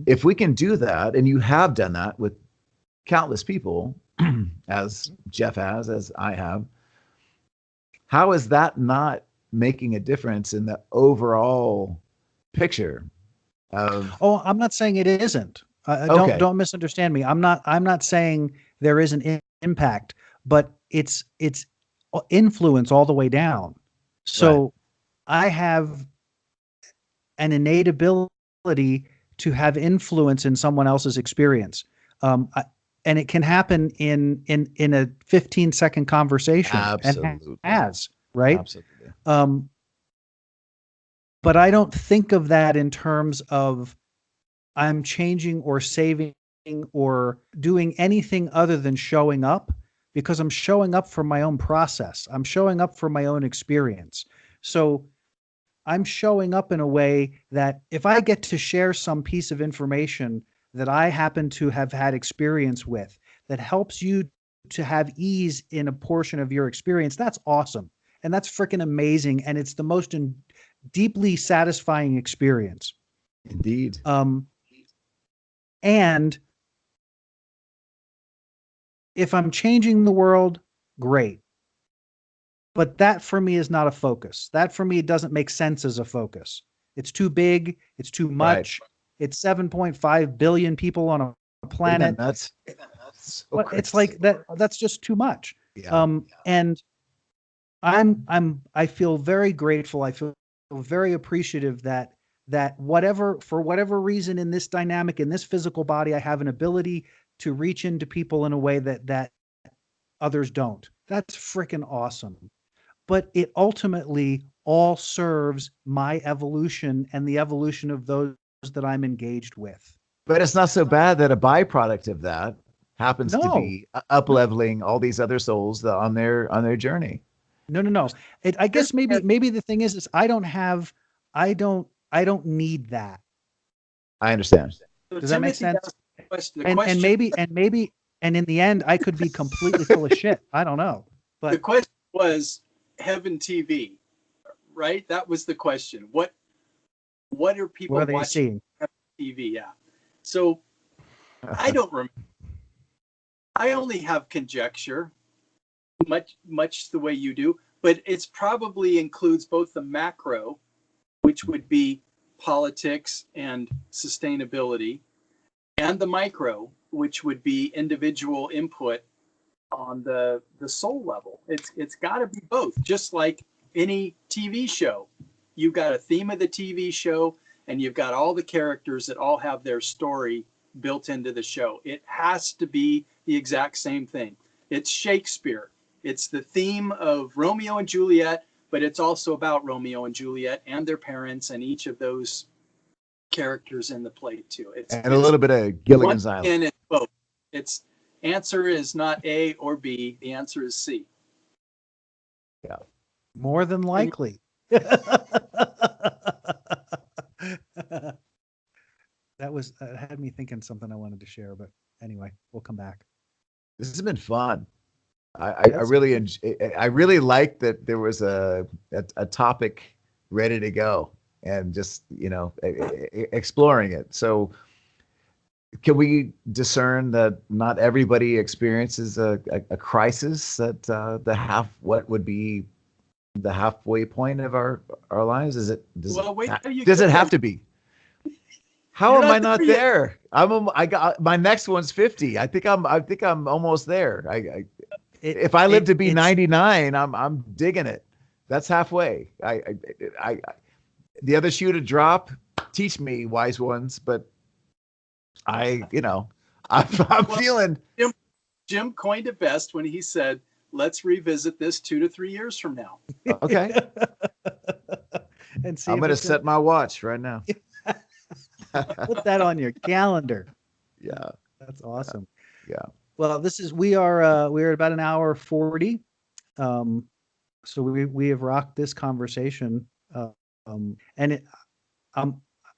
if we can do that, and you have done that with countless people, as Jeff has, as I have, how is that not making a difference in the overall picture of? Oh, I'm not saying it isn't. Okay. Don't misunderstand me. I'm not saying there is an impact, but it's influence all the way down. So Right. I have an innate ability to have influence in someone else's experience. And it can happen in a 15-second conversation. Absolutely. And has, right? Absolutely. But I don't think of that in terms of I'm changing or saving or doing anything other than showing up, because I'm showing up for my own process. I'm showing up for my own experience. So I'm showing up in a way that if I get to share some piece of information that I happen to have had experience with that helps you to have ease in a portion of your experience, that's awesome. And that's freaking amazing. And it's the most deeply satisfying experience. Indeed. And if I'm changing the world, great. But that for me is not a focus. That for me doesn't make sense as a focus. It's too big. It's too much. Right. It's 7.5 billion people on a planet. That's so it's like that. That's just too much. Yeah. And I feel very grateful. I feel very appreciative that for whatever reason in this dynamic, in this physical body, I have an ability to reach into people in a way that others don't. That's freaking awesome. But it ultimately all serves my evolution and the evolution of those that I'm engaged with. But it's not so bad that a byproduct of that happens to be up-leveling all these other souls on their journey. No. I guess maybe the thing is I don't need that. I understand. Does that make sense? And maybe in the end I could be completely full of shit. I don't know. But the question was Heaven TV, right? That was the question. What are people watching seeing? Heaven TV? Yeah. So I don't remember. I only have conjecture, much the way you do, but it's probably includes both the macro, which would be politics and sustainability, and the micro, which would be individual input on the soul level. It's got to be both. Just like any TV show, you've got a theme of the TV show, and you've got all the characters that all have their story built into the show. It has to be the exact same thing. It's Shakespeare. It's the theme of Romeo and Juliet, but it's also about Romeo and Juliet and their parents and each of those characters in the play too. It's a little bit of Gilligan's Island. And it's both. It's answer is not A or B. The answer is C. Yeah. More than likely. That was had me thinking something I wanted to share, but anyway, we'll come back. This has been fun. I really like that there was a topic ready to go and just exploring it. So can we discern that not everybody experiences a crisis at what would be the halfway point of our lives? Well, wait till you does get it have there. to be? How You're am I not not there yet. there? I got my next one's 50. I think I'm almost there. If I live to be 99, I'm digging it. That's halfway. I the other shoe to drop. Teach me, wise ones. But I'm Well, feeling. Jim coined it best when he said, "Let's revisit this 2 to 3 years from now." Okay. And see I'm if going to it's set my watch right now. put that on your calendar. Yeah. That's awesome. Yeah. Well, we're at about an hour 40. So we have rocked this conversation. And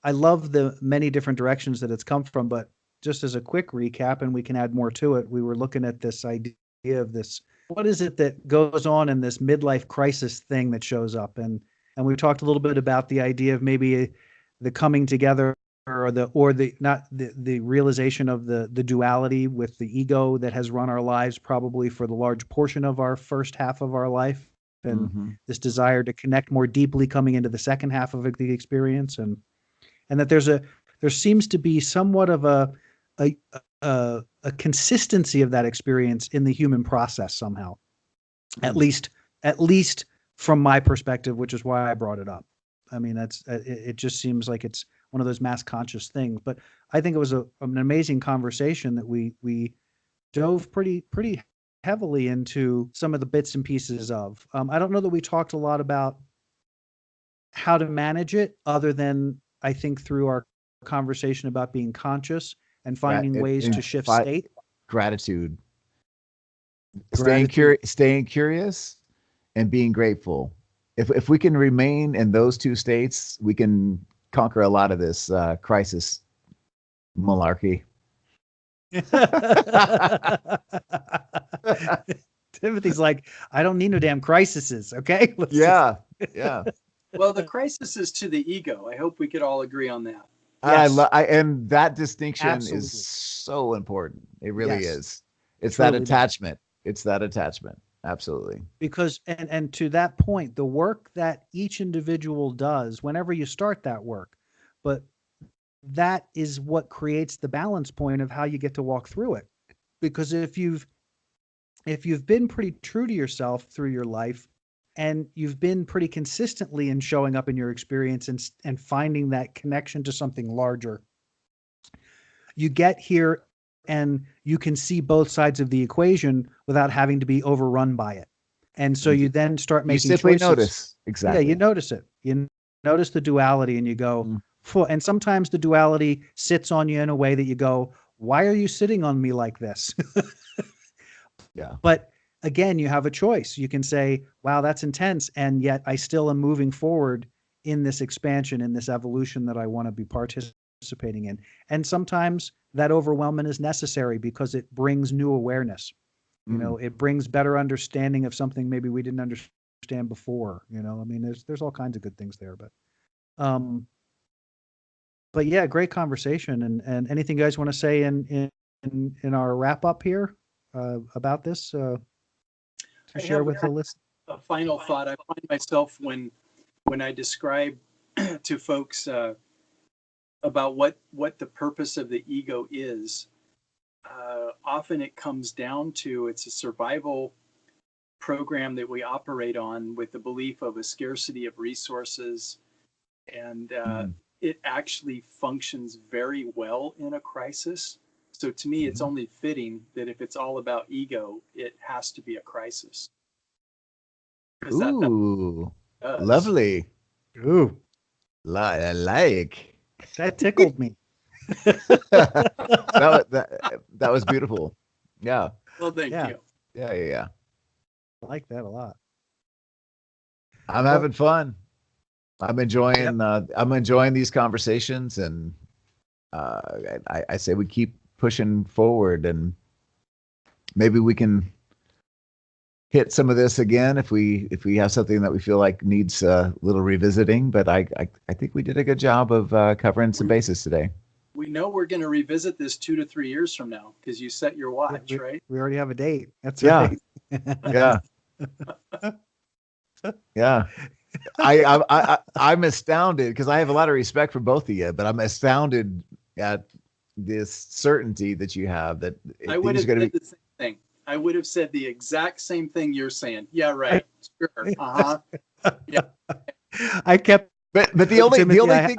I love the many different directions that it's come from, but just as a quick recap, and we can add more to it, we were looking at this idea of this, what is it that goes on in this midlife crisis thing that shows up? And we talked a little bit about the idea of maybe the coming together or the realization of the duality with the ego that has run our lives probably for the large portion of our first half of our life, and this desire to connect more deeply coming into the second half of the experience, and that there seems to be somewhat of a consistency of that experience in the human process somehow, at least from my perspective, which is why I brought it up. I mean, it just seems like it's one of those mass conscious things. But I think it was an amazing conversation that we dove pretty heavily into some of the bits and pieces of. I don't know that we talked a lot about how to manage it, other than I think through our conversation about being conscious and finding ways to shift state. Gratitude. Staying curious and being grateful. If we can remain in those two states, we can conquer a lot of this crisis malarkey. Timothy's like, I don't need no damn crises, okay? Yeah. Well, the crisis is to the ego. I hope we could all agree on that. Yes. And that distinction Absolutely. is so important. It really is. It's Truly that attachment. It's that attachment. Absolutely. Because and to that point, the work that each individual does, whenever you start that work, but that is what creates the balance point of how you get to walk through it. Because if you've been pretty true to yourself through your life, and you've been pretty consistently in showing up in your experience and finding that connection to something larger, you get here and you can see both sides of the equation without having to be overrun by it. And so you then start making simply choices. Notice. Exactly. Yeah, you notice it. You notice the duality and you go, and sometimes the duality sits on you in a way that you go, why are you sitting on me like this? Yeah. But again, you have a choice. You can say, wow, that's intense. And yet I still am moving forward in this expansion, in this evolution that I want to be participating in. And sometimes that overwhelming is necessary because it brings new awareness. You know, it brings better understanding of something maybe we didn't understand before. You know, I mean, there's all kinds of good things there, but yeah, great conversation. And anything you guys want to say in our wrap up here about this to share with the list? A final thought. I find myself when I describe to folks about what the purpose of the ego is, often it comes down to it's a survival program that we operate on with the belief of a scarcity of resources, and it actually functions very well in a crisis. So to me, it's only fitting that if it's all about ego, it has to be a crisis. Ooh, lovely. Ooh, I like. that tickled me. that was beautiful. Yeah. Well, thank you. Yeah. I like that a lot. I'm having fun. I'm enjoying these conversations, and I say we keep pushing forward, and maybe we can hit some of this again if we have something that we feel like needs a little revisiting. But I think we did a good job of covering some bases today. We know we're going to revisit this 2 to 3 years from now because you set your watch, right? We already have a date. That's Yeah. right. Yeah. Yeah. I'm astounded because I have a lot of respect for both of you, but I'm astounded at this certainty that you have that I would things have are going to said be. the same thing. I would have said the exact same thing you're saying. Yeah, right. Sure. Uh-huh. Yeah. I kept But the only Timothy, thing.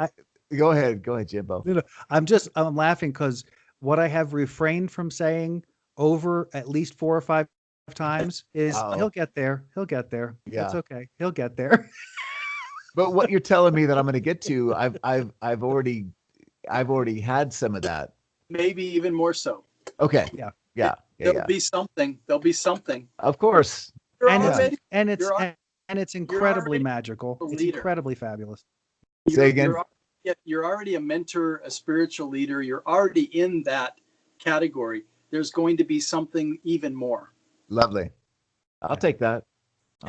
Go ahead, Jimbo. no, I'm laughing because what I have refrained from saying over at least 4 or 5 times is he'll get there. He'll get there. Yeah. That's okay. He'll get there. But what you're telling me that I'm going to get to, I've already had some of that. Maybe even more so. Okay. Yeah. Yeah. There'll be something. There'll be something. Of course. And it's incredibly magical. It's leader. incredibly fabulous. Say again. You're already a mentor, a spiritual leader. You're already in that category. There's going to be something even more. Lovely. I'll take that.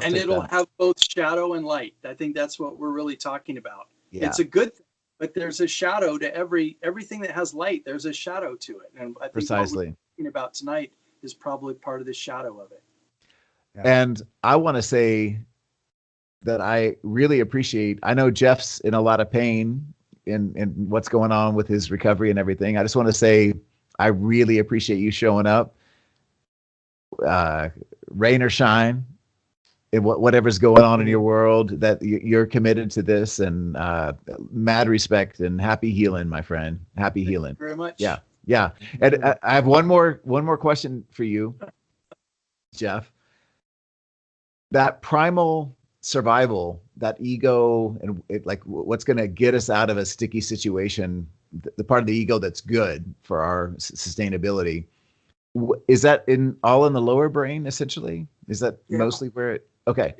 It'll have both shadow and light. I think that's what we're really talking about. Yeah. It's a good thing, but there's a shadow to everything that has light. There's a shadow to it. And I think precisely what we're talking about tonight is probably part of the shadow of it. Yeah. And I want to say that I really appreciate, I know Jeff's in a lot of pain in what's going on with his recovery and everything. I just want to say, I really appreciate you showing up, rain or shine, and whatever's going on in your world, that you're committed to this, and mad respect and happy healing, my friend. Happy healing. Thank you very much. Yeah. Yeah. And I have one more question for you, Jeff. That primal survival, that ego, and like what's going to get us out of a sticky situation, the part of the ego that's good for our sustainability, is that all in the lower brain essentially? Is that mostly where it? Okay.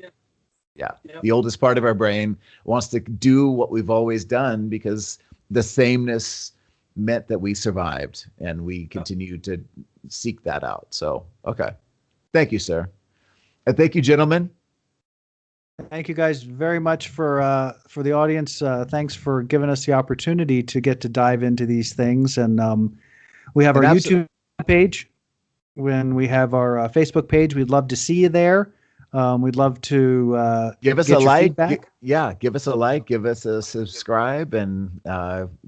Yeah. The oldest part of our brain wants to do what we've always done because the sameness meant that we survived, and we continue to seek that out. So, okay. Thank you, sir. And thank you, gentlemen. Thank you guys very much for the audience. Thanks for giving us the opportunity to get to dive into these things. And we have our YouTube page. When we have our Facebook page, we'd love to see you there. We'd love to give us a like. Give us a like, give us a subscribe, and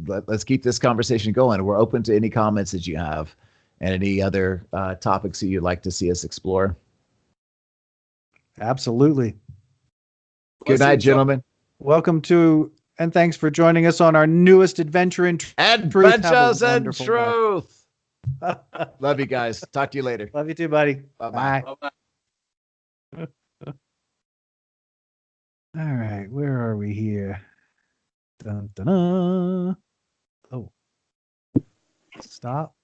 let's keep this conversation going. We're open to any comments that you have and any other topics that you'd like to see us explore. Absolutely. Good night, gentlemen. Welcome to, and thanks for joining us on our newest adventure in truth. Adventures in Truth. Love you guys. Talk to you later. Love you too, buddy. Bye-bye. Bye. All right, where are we here? Dun, dun, dun. Oh, stop.